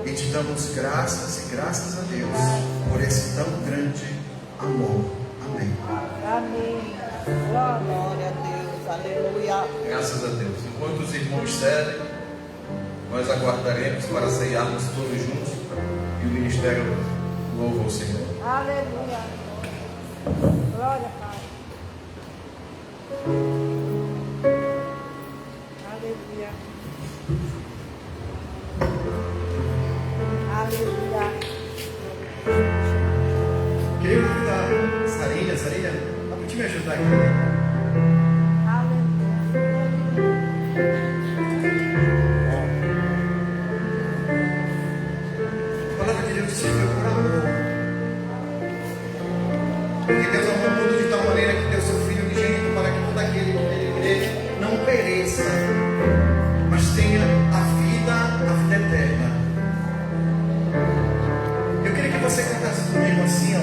E te damos graças e graças a Deus por esse tão grande amor. Amém. Amém. Glória a Deus. Aleluia. Graças a Deus. Enquanto os irmãos servem, nós aguardaremos para ceiarmos todos juntos e o ministério louva o Senhor. Aleluia. Glória, Pai. Aleluia. Aleluia. Queria convidar Sarinha, dá para te me ajudar aqui também? A palavra de Deus se deu por amor. Porque Deus amou o mundo de tal maneira que deu seu Filho unigênito para que todo aquele que nele crê não pereça, mas tenha a vida eterna. Eu queria que você cantasse comigo assim, ó.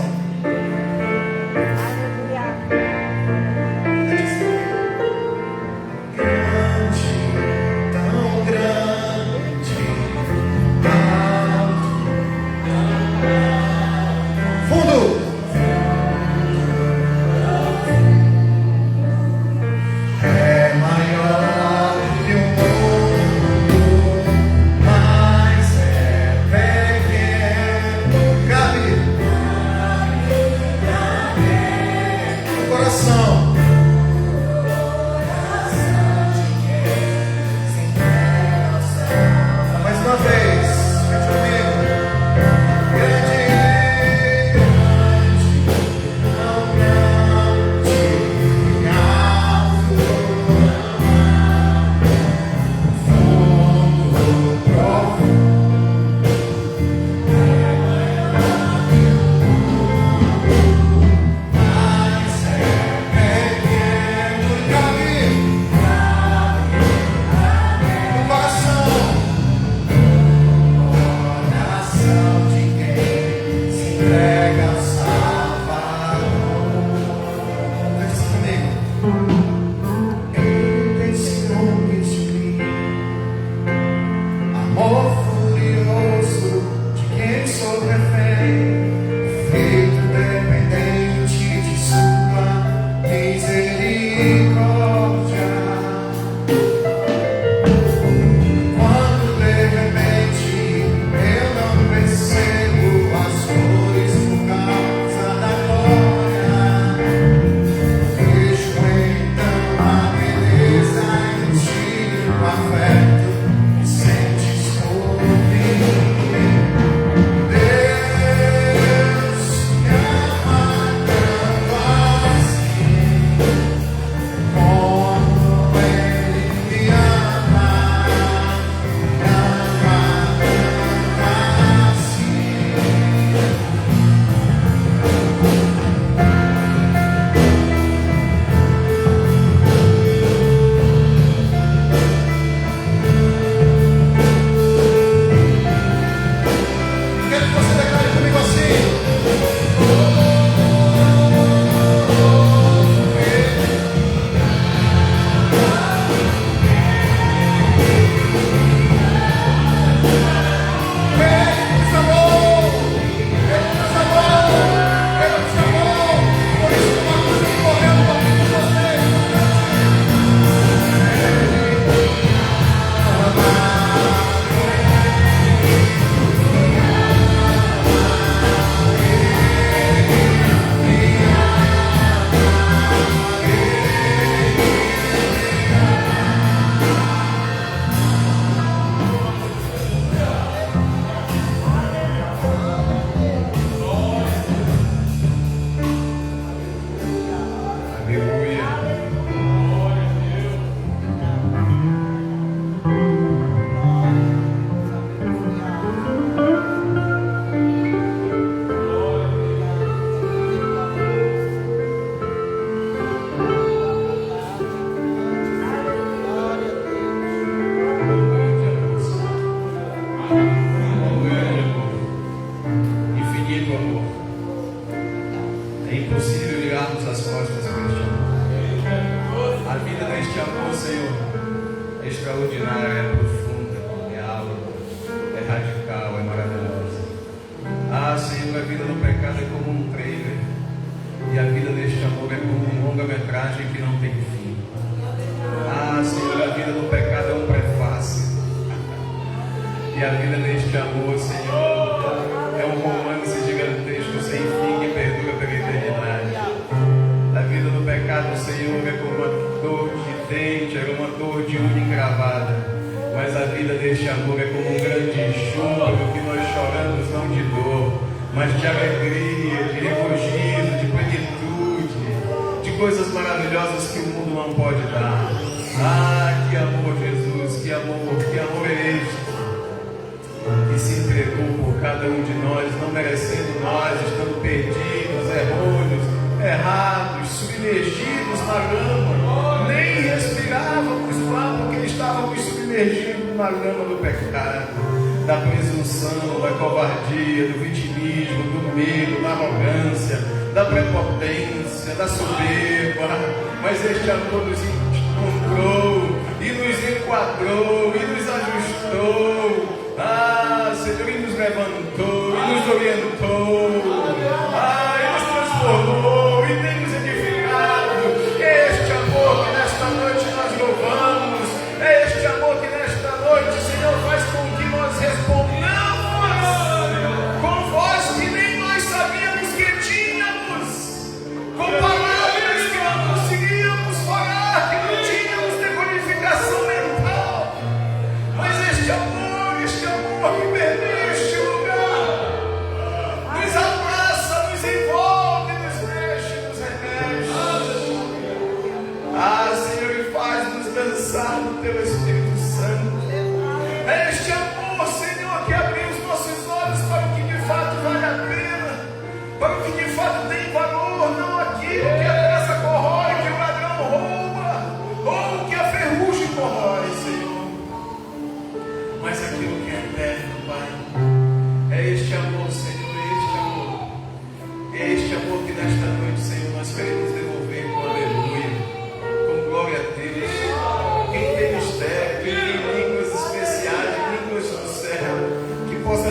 Quem tem mistério,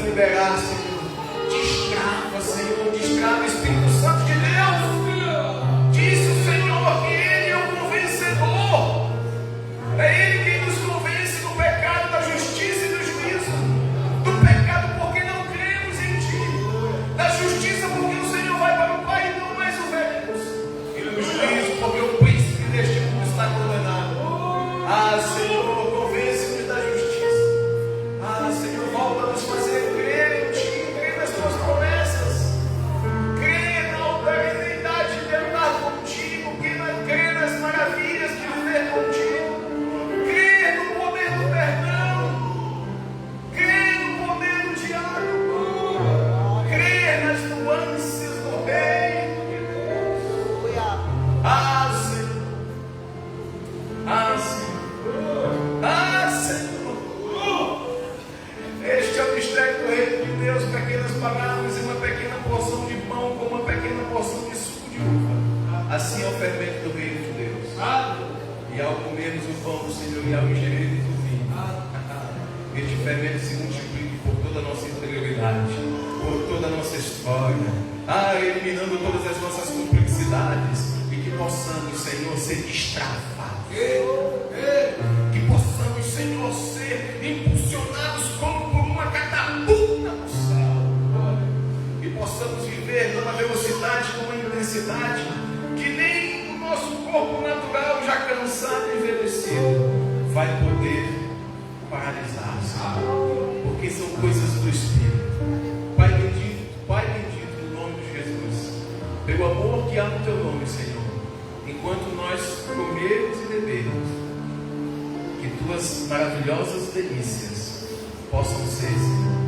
liberar, Senhor. Destrava, Senhor, destrava, Espírito Santo de Deus. Disse o Senhor que Ele é o convencedor. É Ele quem nos convence do pecado, da justiça e do juízo. Do pecado porque não cremos em Ti. Da justiça porque o Senhor vai para o Pai e não mais o veremos. E do juízo porque o príncipe deste mundo está condenado. Ah, Senhor, convence-nos da justiça. Ah, Senhor, volta a nos fazer crer em Ti, crer nas Tuas promessas, crer na eternidade de andar contigo, crer nas maravilhas de viver contigo, crer no poder do perdão, crer no poder do diálogo, crer nas nuances do Rei. Ah, Senhor. Ah, Senhor. Ah, Senhor. Este é o mistério do Reino de Deus, pequenas palavras e uma pequena porção de pão com uma pequena porção de suco de uva. Assim é o fermento do Reino de Deus. E ao comermos o pão do Senhor e ao ingerirmos o vinho, este fermento se multiplica por toda a nossa interioridade, por toda a nossa história, eliminando todas as nossas complexidades, e que possamos, Senhor, ser destravados, que possamos, Senhor, ser impulsionados como por uma catapulta no céu, e possamos viver numa velocidade, numa intensidade que nem o nosso corpo natural, já cansado e envelhecido, vai poder paralisar, Senhor, porque são coisas do Espírito. Pai bendito, no nome de Jesus, pelo amor que há no Teu nome, Senhor, enquanto nós comermos e bebermos, que Tuas maravilhosas delícias possam ser, Senhor,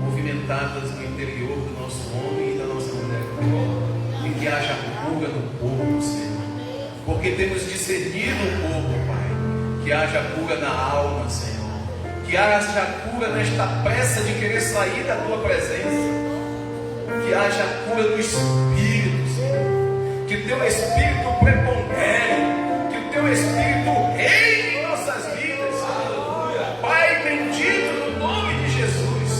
movimentadas no interior do nosso homem e da nossa mulher, e que haja cura no corpo, Senhor, porque temos discernido o corpo, Pai, que haja cura na alma, Senhor, que haja cura nesta pressa de querer sair da Tua presença, que haja cura do Espírito, Senhor, que Teu Espírito prepondere, que o Teu Espírito reine em nossas vidas, Senhor. Pai bendito, no nome de Jesus,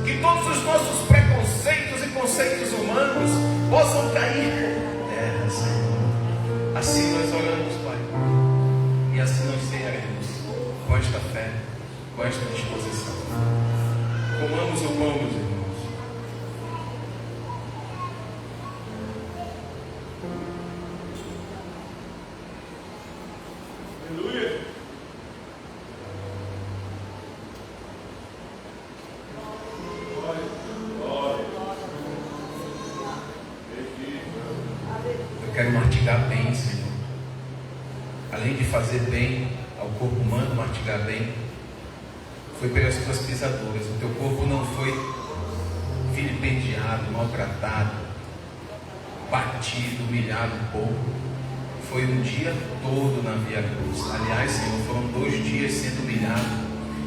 que todos os nossos preconceitos e conceitos humanos possam cair por terra, Senhor. Assim nós oramos, Pai, e assim nós cearemos, com esta fé, com esta disposição. Comamos o pão, meus irmãos. Eu quero mastigar bem, Senhor. Além de fazer bem ao corpo humano, mastigar bem, foi pelas Tuas pisaduras. O Teu corpo não foi vilipendiado, maltratado, batido, humilhado um pouco. Foi um dia todo na Via Cruz. Aliás, Senhor, foram 2 dias sendo humilhado,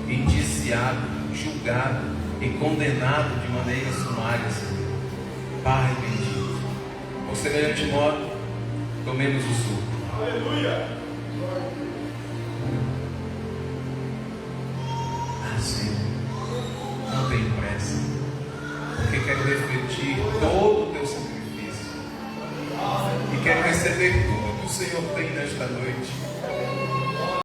indiciado, julgado e condenado de maneira sumária, Senhor. Pai bendito, por semelhante modo, tomemos o suco. Aleluia! Senhor, não tenho pressa, porque quero refletir todo o Teu sacrifício e quero receber tudo que o Senhor tem nesta noite.